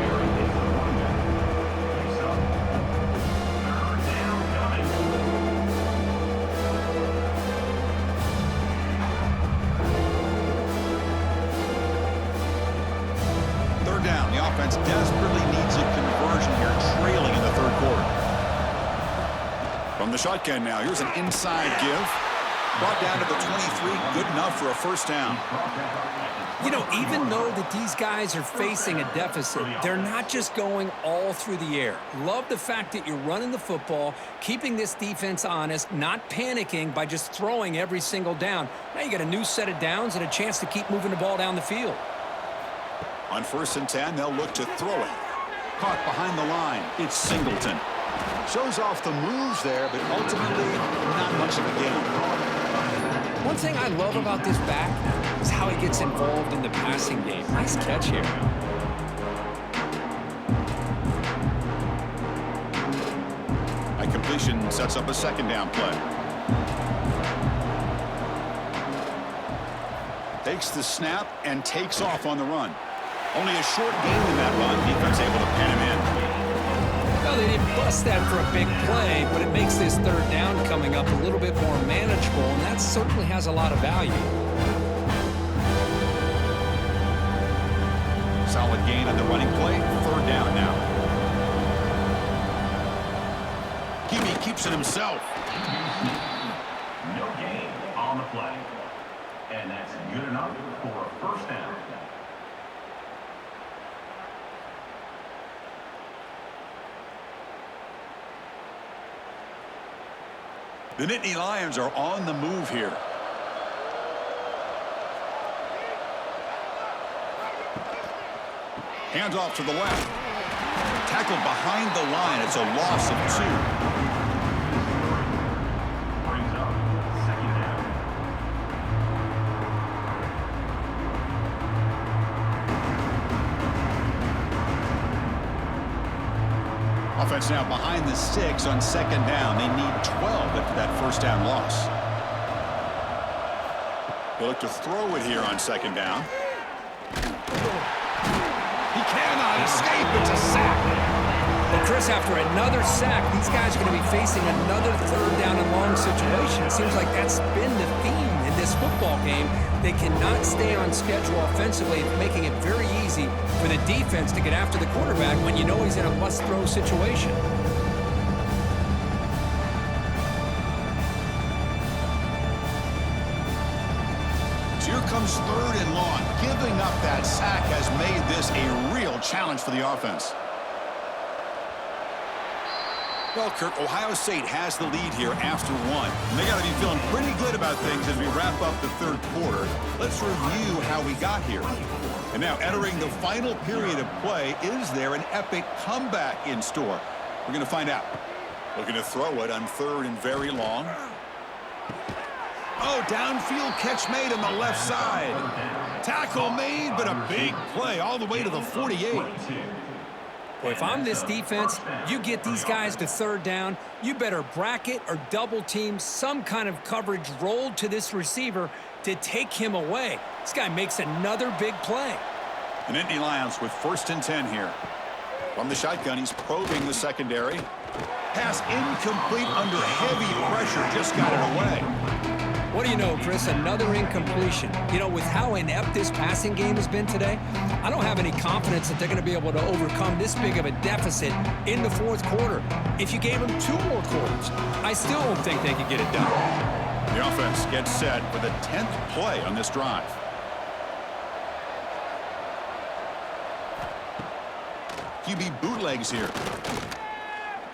Down. The offense desperately needs a conversion here, trailing in the third quarter. From the shotgun now, here's an inside give. Brought down to the 23, good enough for a first down. You know, even though that these guys are facing a deficit, they're not just going all through the air. Love the fact that you're running the football, keeping this defense honest, not panicking by just throwing every single down. Now you got a new set of downs and a chance to keep moving the ball down the field. On 1st and 10, they'll look to throw it. Caught behind the line. It's Singleton. Shows off the moves there, but ultimately not much of a gain. One thing I love about this back is how he gets involved in the passing game. Nice catch here. A completion sets up a second down play. Takes the snap and takes off on the run. Only a short gain in that run. Defense able to pen him in. Well, they didn't bust that for a big play, but it makes this third down coming up a little bit more manageable, and that certainly has a lot of value. Solid gain on the running play. Third down now. Kiwi keeps it himself. No gain on the play. And that's good enough for a first down. The Nittany Lions are on the move here. Hands off to the left. Tackled behind the line. It's a loss of 2. Brings up second down. Offense now behind the sticks on second down. They need 12 after that first down loss. They look to throw it here on second down. He cannot escape. It's a sack. Well, Chris, after another sack, these guys are going to be facing another third down and long situation. It seems like that's been the theme in this football game. They cannot stay on schedule offensively, making it very easy for the defense to get after the quarterback when you know he's in a must-throw situation. So here comes 3rd and long. Giving up that sack has made this a real challenge for the offense. Well, Kirk, Ohio State has the lead here after 1. And they got to be feeling pretty good about things as we wrap up the 3rd quarter. Let's review how we got here. And now entering the final period of play, is there an epic comeback in store? We're going to find out. Looking to throw it on 3rd and very long. Oh, downfield catch made on the left side. Tackle made, but a big play all the way to the 48. Well, if I'm this defense, you get these guys to 3rd down, you better bracket or double team some kind of coverage rolled to this receiver to take him away. This guy makes another big play. And Nittany Lions with 1st and 10 here. From the shotgun, he's probing the secondary. Pass incomplete under heavy pressure, just got it away. What do you know, Chris? Another incompletion. You know, with how inept this passing game has been today, I don't have any confidence that they're going to be able to overcome this big of a deficit in the 4th quarter. If you gave them 2 more quarters, I still don't think they could get it done. The offense gets set for the 10th play on this drive. QB bootlegs here.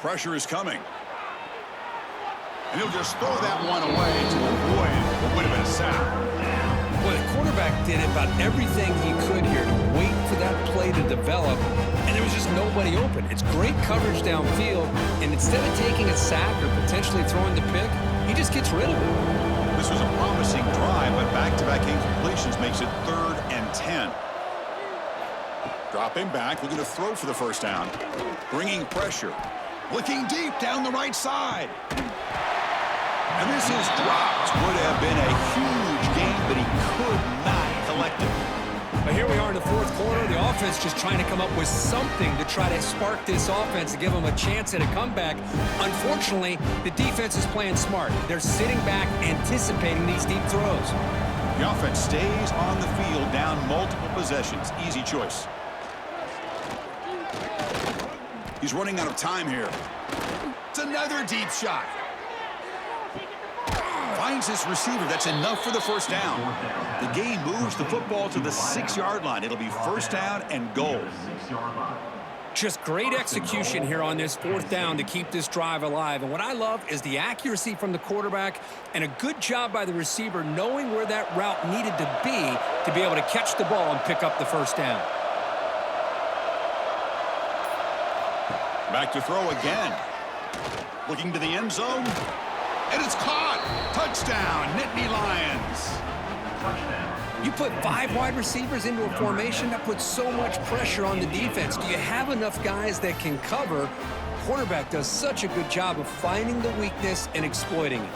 Pressure is coming. And he'll just throw that one away to avoid what would have been a sack. Well, the quarterback did about everything he could here to wait for that play to develop, and there was just nobody open. It's great coverage downfield, and instead of taking a sack or potentially throwing the pick, he just gets rid of it. This was a promising drive, but back-to-back incompletions makes it 3rd and 10. Dropping back, looking to throw for the 1st down. Bringing pressure. Looking deep down the right side. And this is dropped. Would have been a huge gain, but he could not collect it. But here we are in the 4th quarter. The offense just trying to come up with something to try to spark this offense to give them a chance at a comeback. Unfortunately, the defense is playing smart. They're sitting back, anticipating these deep throws. The offense stays on the field, down multiple possessions. Easy choice. He's running out of time here. It's another deep shot. Finds his receiver. That's enough for the 1st down. The game moves the football to the 6-yard line. It'll be 1st down and goal. Just great execution here on this 4th down to keep this drive alive. And what I love is the accuracy from the quarterback and a good job by the receiver knowing where that route needed to be able to catch the ball and pick up the 1st down. Back to throw again. Looking to the end zone. And it's caught. Touchdown, Nittany Lions. You put 5 wide receivers into a formation, that puts so much pressure on the defense. Do you have enough guys that can cover? Quarterback does such a good job of finding the weakness and exploiting it.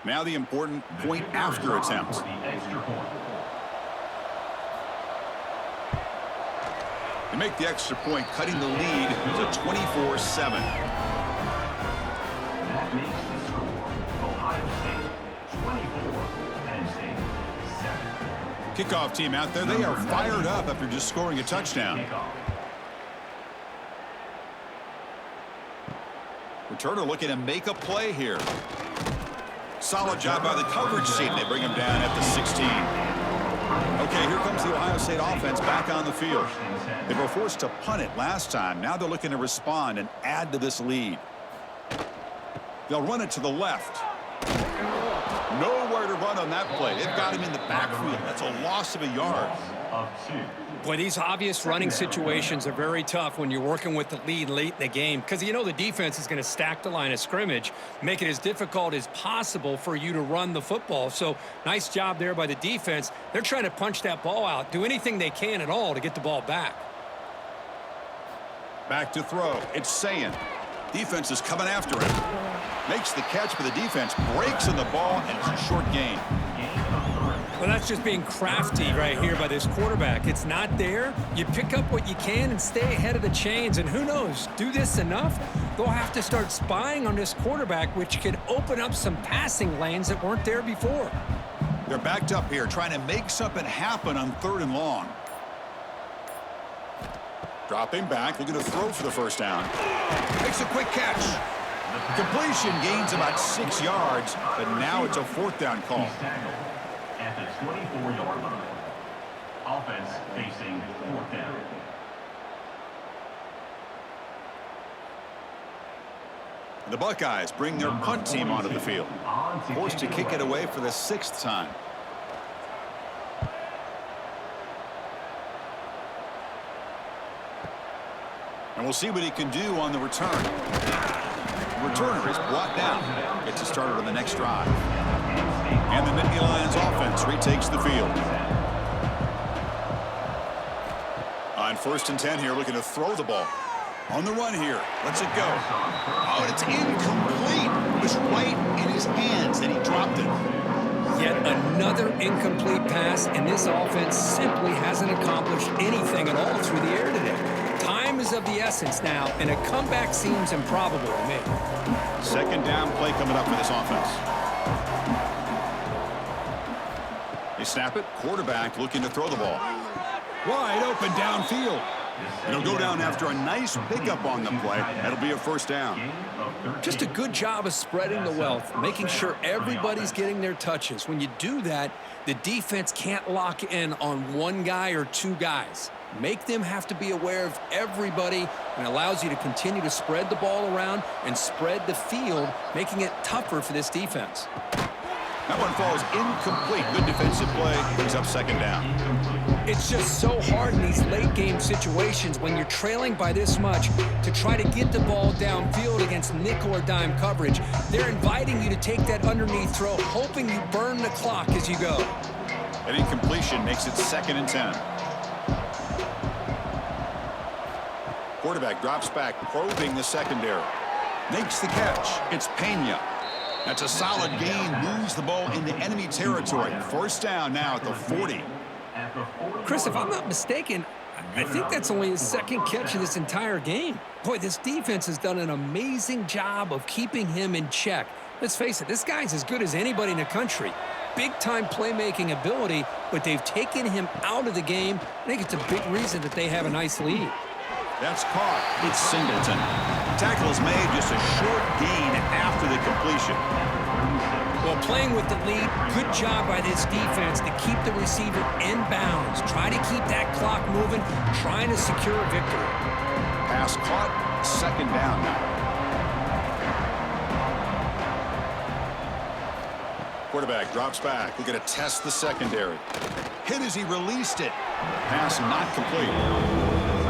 Now the important point after attempt. They make the extra point, cutting the lead to 24-7. That makes the score Ohio State 24, Penn State 7. Kickoff team out there. They are fired up after just scoring a touchdown. Returner looking to make a play here. Solid job by the coverage team. They bring him down at the 16. Okay, here comes the Ohio State offense back on the field. They were forced to punt it last time. Now they're looking to respond and add to this lead. They'll run it to the left. Nowhere to run on that play. They've got him in the backfield. That's a loss of a yard. Boy, these obvious running situations are very tough when you're working with the lead late in the game because you know the defense is going to stack the line of scrimmage, make it as difficult as possible for you to run the football. So nice job there by the defense. They're trying to punch that ball out, do anything they can at all to get the ball back. Back to throw. It's Sayin. Defense is coming after him. Makes the catch, but the defense breaks in the ball, and it's a short gain. Well, that's just being crafty right here by this quarterback. It's not there. You pick up what you can and stay ahead of the chains. And who knows, do this enough, they'll have to start spying on this quarterback, which could open up some passing lanes that weren't there before. They're backed up here, trying to make something happen on 3rd and long. Dropping back, looking to throw for the first down. Makes a quick catch. Completion gains about 6 yards, but now it's a 4th down call. He's tackled at the 24-yard line. Offense facing 4th down. The Buckeyes bring their punt team onto the field. Forced to kick it away for the 6th time. And we'll see what he can do on the return. The returner is brought down. Gets it started on the next drive. And the Nittany Lions offense retakes the field. On 1st and 10 here, looking to throw the ball. On the run here. Lets it go. Oh, and it's incomplete. It was right in his hands, and he dropped it. Yet another incomplete pass, and this offense simply hasn't accomplished anything at all through the air today. Time is of the essence now, and a comeback seems improbable to me. 2nd down play coming up for this offense. They snap it. Quarterback looking to throw the ball. Wide open downfield. It'll go down after a nice pickup on the play. That'll be a 1st down. Just a good job of spreading the wealth, making sure everybody's getting their touches. When you do that, the defense can't lock in on one guy or 2 guys. Make them have to be aware of everybody, and allows you to continue to spread the ball around and spread the field, making it tougher for this defense. That one falls incomplete. Good defensive play. He's up 2nd down. It's just so hard in these late-game situations when you're trailing by this much to try to get the ball downfield against nickel or dime coverage. They're inviting you to take that underneath throw, hoping you burn the clock as you go. An incompletion makes it 2nd and 10. Quarterback drops back, probing the secondary. Makes the catch. It's Pena. That's a solid gain. Moves the ball into enemy territory. 1st down now at the 40. Chris, if I'm not mistaken, I think that's only his 2nd catch of this entire game. Boy, this defense has done an amazing job of keeping him in check. Let's face it, this guy's as good as anybody in the country. Big-time playmaking ability, but they've taken him out of the game. I think it's a big reason that they have a nice lead. That's caught. It's Singleton. Tackle is made, just a short gain after the completion. Well, playing with the lead, good job by this defense to keep the receiver in bounds. Try to keep that clock moving, trying to secure a victory. Pass caught, 2nd down now. Quarterback drops back. We're going to test the secondary. Hit as he released it. Pass not complete.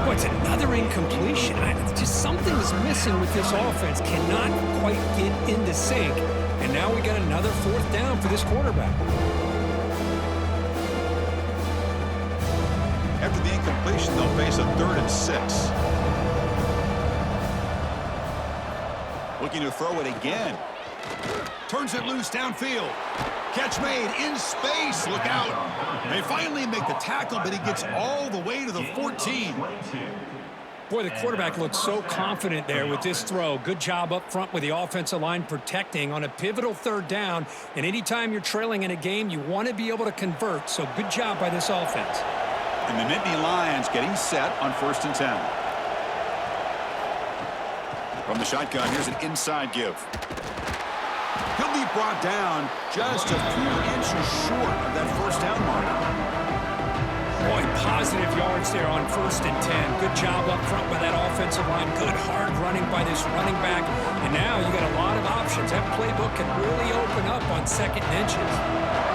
Oh, it's another incompletion. Just something is missing with this offense. Cannot quite get into sync. And now we got another 4th down for this quarterback. After the incompletion, they'll face a 3rd and 6. Looking to throw it again. Turns it loose downfield. Catch made in space. Look out. They finally make the tackle, but he gets all the way to the 14. Boy, the quarterback looks so confident there with this throw. Good job up front with the offensive line protecting on a pivotal 3rd down. And anytime you're trailing in a game, you want to be able to convert. So good job by this offense. And the Nittany Lions getting set on 1st and 10. From the shotgun, here's an inside give. He'll be brought down just a few inches short of that 1st down mark. Boy, positive yards there on 1st and 10. Good job up front by that offensive line. Good hard running by this running back. And now you got a lot of options. That playbook can really open up on 2nd and inches.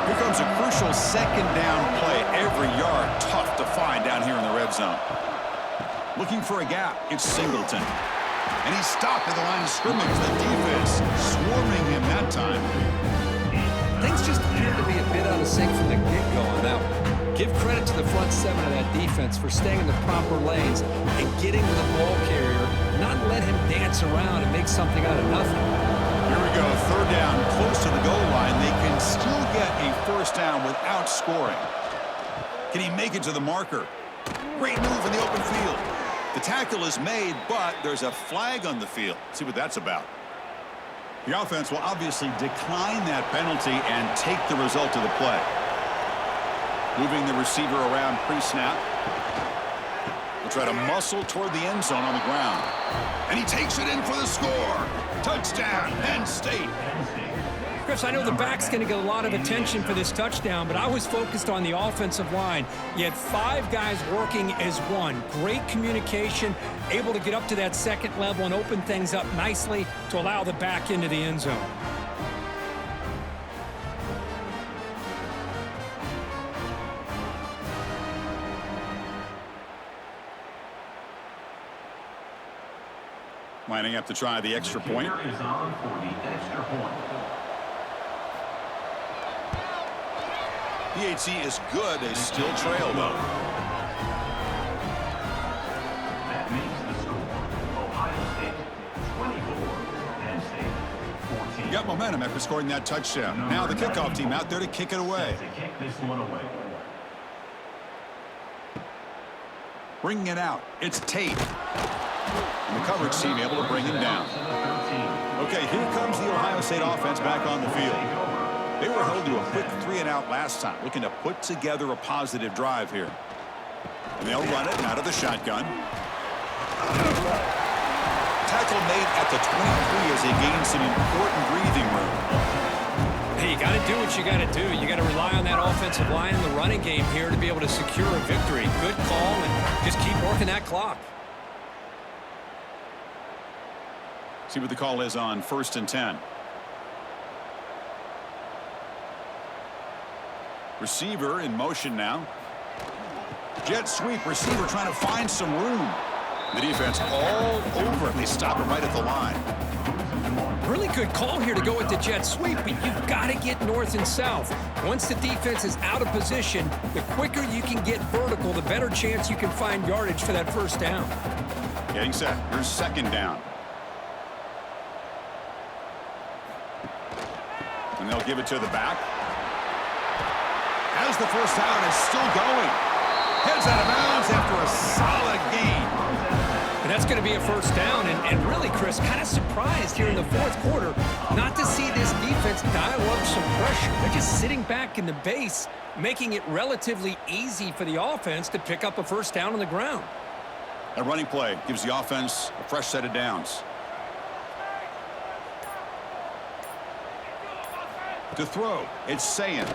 Here comes a crucial 2nd down play. Every yard tough to find down here in the red zone. Looking for a gap. It's Singleton. And he's stopped at the line of scrimmage. The defense swarming him that time. Things just appear to be a bit out of sync from the get-go on that one. Give credit to the front 7 of that defense for staying in the proper lanes and getting to the ball carrier, not let him dance around and make something out of nothing. Here we go, third down, close to the goal line. They can still get a first down without scoring. Can he make it to the marker? Great move in the open field. The tackle is made, but there's a flag on the field. See what that's about. The offense will obviously decline that penalty and take the result of the play. Moving the receiver around pre-snap. He'll try to muscle toward the end zone on the ground. And he takes it in for the score. Touchdown, Penn State. Chris, I know the back's going to get a lot of attention for this touchdown, but I was focused on the offensive line. You had 5 guys working as one. Great communication, able to get up to that second level and open things up nicely to allow the back into the end zone. Lining up to try the extra point. The kicker is on for the extra point. PHC is good. They still trail, though. That makes the score Ohio State 24, Penn State 14. Got momentum after scoring that touchdown. Now the kickoff team out there to kick it away. To kick this one away. Bringing it out. It's Tate. And the coverage team able to bring him down. Okay, here comes the Ohio State offense back on the field. They were held to a quick 3-and-out last time, looking to put together a positive drive here. And they'll run it out of the shotgun. Tackle made at the 23 as they gain some important breathing room. Hey, you got to do what you got to do. You got to rely on that offensive line in the running game here to be able to secure a victory. Good call, and just keep working that clock. See what the call is on 1st and 10. Receiver in motion now. Jet sweep. Receiver trying to find some room. The defense all over it. They stop it right at the line. Really good call here to go with the jet sweep, but you've got to get north and south. Once the defense is out of position, the quicker you can get vertical, the better chance you can find yardage for that first down. Getting set. Here's second down. And they'll give it to the back. As the first down is still going. Heads out of bounds after a solid gain. And that's going to be a first down. And really, Chris, kind of surprised here in the fourth quarter not to see this defense dial up some pressure. They're just sitting back in the base, making it relatively easy for the offense to pick up a first down on the ground. A running play gives the offense a fresh set of downs. To throw, it's Sayin.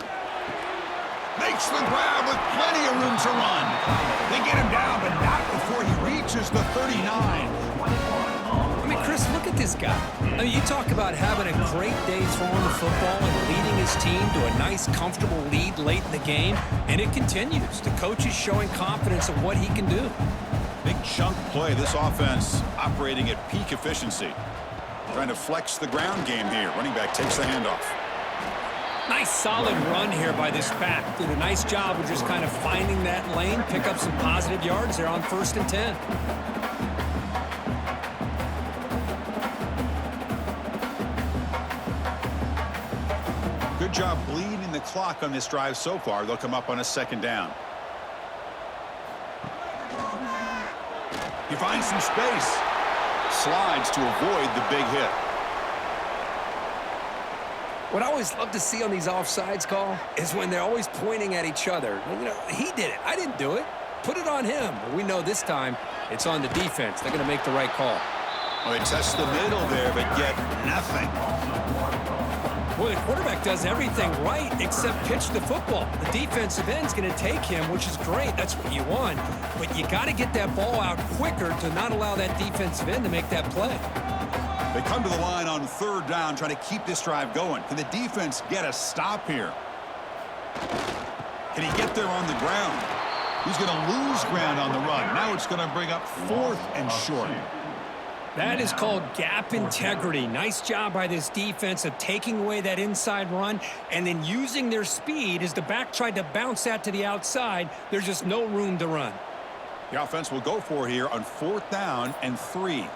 Makes the grab with plenty of room to run. They get him down, but not before he reaches the 39. I mean, Chris, look at this guy. I mean, you talk about having a great day throwing the football and leading his team to a nice, comfortable lead late in the game, and it continues. The coach is showing confidence of what he can do. Big chunk play. This offense operating at peak efficiency. Trying to flex the ground game here. Running back takes the handoff. Nice solid run here by this back. Did a nice job of just kind of finding that lane, pick up some positive yards there on 1st and 10. Good job bleeding the clock on this drive so far. They'll come up on a second down. He finds some space. Slides to avoid the big hit. What I always love to see on these offsides call is when they're always pointing at each other. You know, he did it. I didn't do it. Put it on him. We know this time it's on the defense. They're going to make the right call. Well, they test the middle there, but get nothing. Well, the quarterback does everything right except pitch the football. The defensive end's going to take him, which is great. That's what you want. But you got to get that ball out quicker to not allow that defensive end to make that play. They come to the line on 3rd down, trying to keep this drive going. Can the defense get a stop here? Can he get there on the ground? He's going to lose ground on the run. Now it's going to bring up 4th and short. That is called gap integrity. Nice job by this defense of taking away that inside run and then using their speed as the back tried to bounce that to the outside. There's just no room to run. The offense will go for it here on 4th down and 3.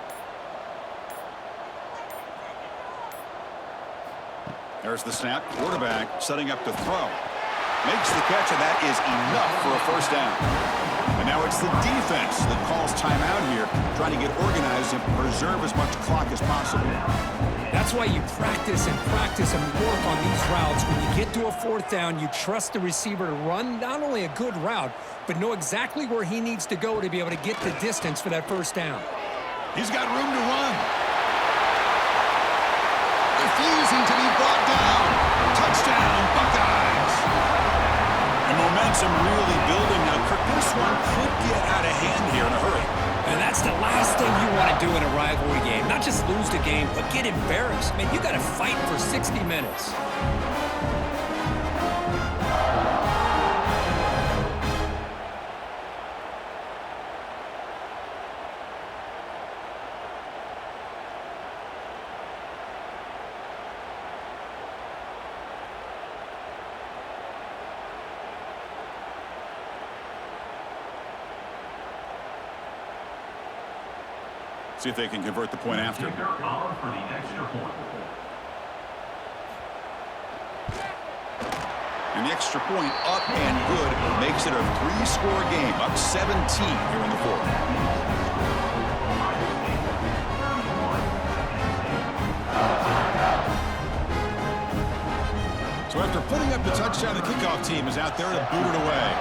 There's the snap. Quarterback setting up to throw. Makes the catch, and that is enough for a first down. And now it's the defense that calls timeout here, trying to get organized and preserve as much clock as possible. That's why you practice and work on these routes. When you get to a fourth down, you trust the receiver to run not only a good route, but know exactly where he needs to go to be able to get the distance for that first down. He's got room to run. Refusing to be brought down. Touchdown, Buckeyes. And momentum really building now. This one could get out of hand here in a hurry. And that's the last thing you want to do in a rivalry game. Not just lose the game, but get embarrassed. Man, you got to fight for 60 minutes. See if they can convert the point after. Kicker on for the extra point. And the extra point up and good makes it a 3-score game, up 17 here in the fourth. So after putting up the touchdown, the kickoff team is out there to boot it away.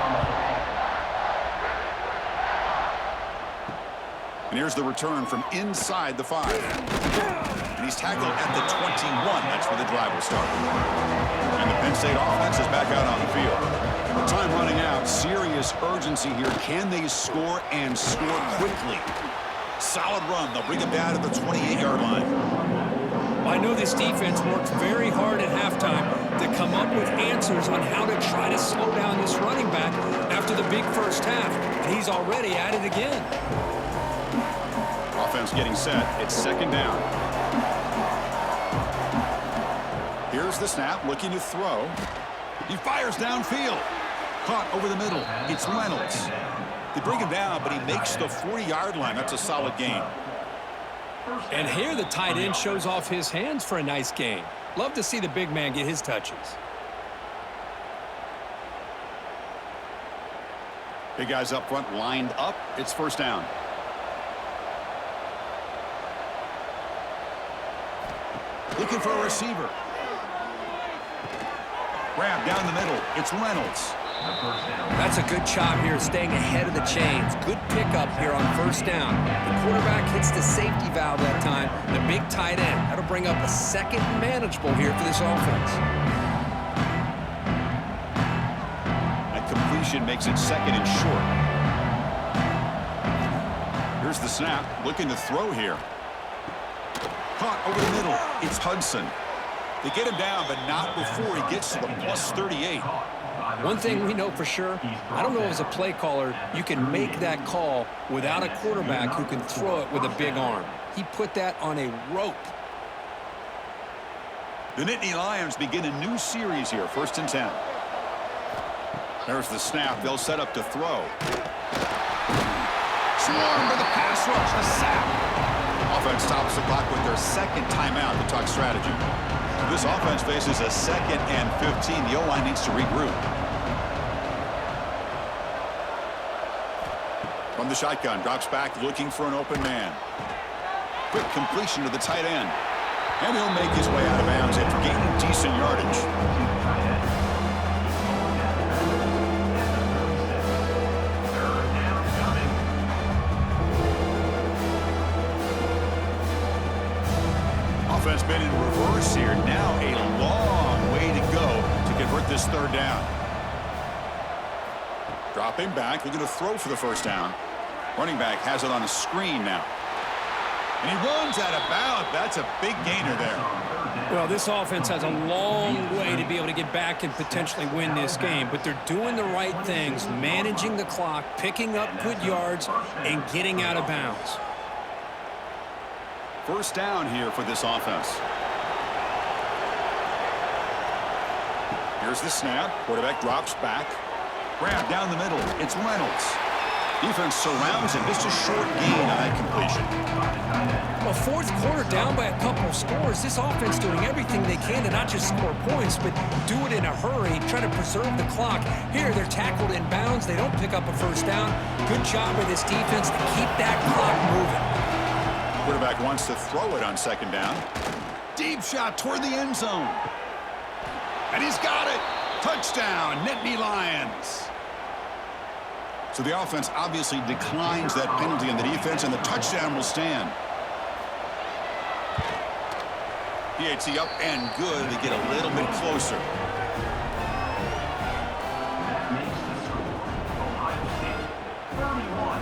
And here's the return from inside the 5. And he's tackled at the 21. That's where the drive will start. And the Penn State offense is back out on the field. The time running out. Serious urgency here. Can they score and score quickly? Solid run. They'll bring it down to the 28-yard line. I know this defense worked very hard at halftime to come up with answers on how to try to slow down this running back after the big first half. And he's already at it again. Offense getting set. It's second down. Here's the snap, looking to throw. He fires downfield. Caught over the middle. It's Reynolds. They bring him down, but he makes the 40-yard line. That's a solid gain. And here the tight end shows off his hands for a nice gain. Love to see the big man get his touches. Big guys up front lined up. It's first down. Looking for a receiver. Grab down the middle. It's Reynolds. That's a good job here, staying ahead of the chains. Good pickup here on first down. The quarterback hits the safety valve that time. The big tight end. That'll bring up a second manageable here for this offense. That completion makes it second and short. Here's the snap. Looking to throw here. Caught over the middle. It's Hudson. They get him down, but not before he gets to the plus 38. One thing we know for sure, I don't know as a play caller, you can make that call without a quarterback who can throw it with a big arm. He put that on a rope. The Nittany Lions begin a new series here, 1st and 10. There's the snap. They'll set up to throw. Swarm with a pass rush, a sack. Offense stops the clock with their second timeout to talk strategy. This offense faces a 2nd and 15. The O-line needs to regroup. From the shotgun, drops back looking for an open man. Quick completion to the tight end. And he'll make his way out of bounds after gaining decent yardage. Offense been in reverse here. Now a long way to go to convert this third down. Dropping back, looking to throw for the first down. Running back has it on a screen now. And he runs out of bounds. That's a big gainer there. Well, this offense has a long way to be able to get back and potentially win this game, but they're doing the right things, managing the clock, picking up good yards, and getting out of bounds. First down here for this offense. Here's the snap. Quarterback drops back. Grab down the middle. It's Reynolds. Defense surrounds him. Just a short gain on that completion. Well, fourth quarter down by a couple of scores. This offense doing everything they can to not just score points, but do it in a hurry, try to preserve the clock. Here, they're tackled in bounds. They don't pick up a first down. Good job by this defense to keep that clock moving. Quarterback wants to throw it on second down. Deep shot toward the end zone. And he's got it. Touchdown, Nittany Lions. So the offense obviously declines that penalty on the defense, and the touchdown will stand. PAT up and good. They get a little bit closer. That makes the score Ohio State 31,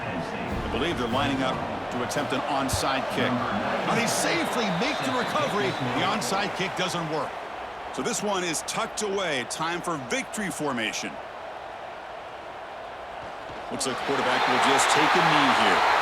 Penn State. I believe they're lining up to attempt an onside kick. Now they safely make the recovery. The onside kick doesn't work. So this one is tucked away. Time for victory formation. Looks like the quarterback will just take a knee here.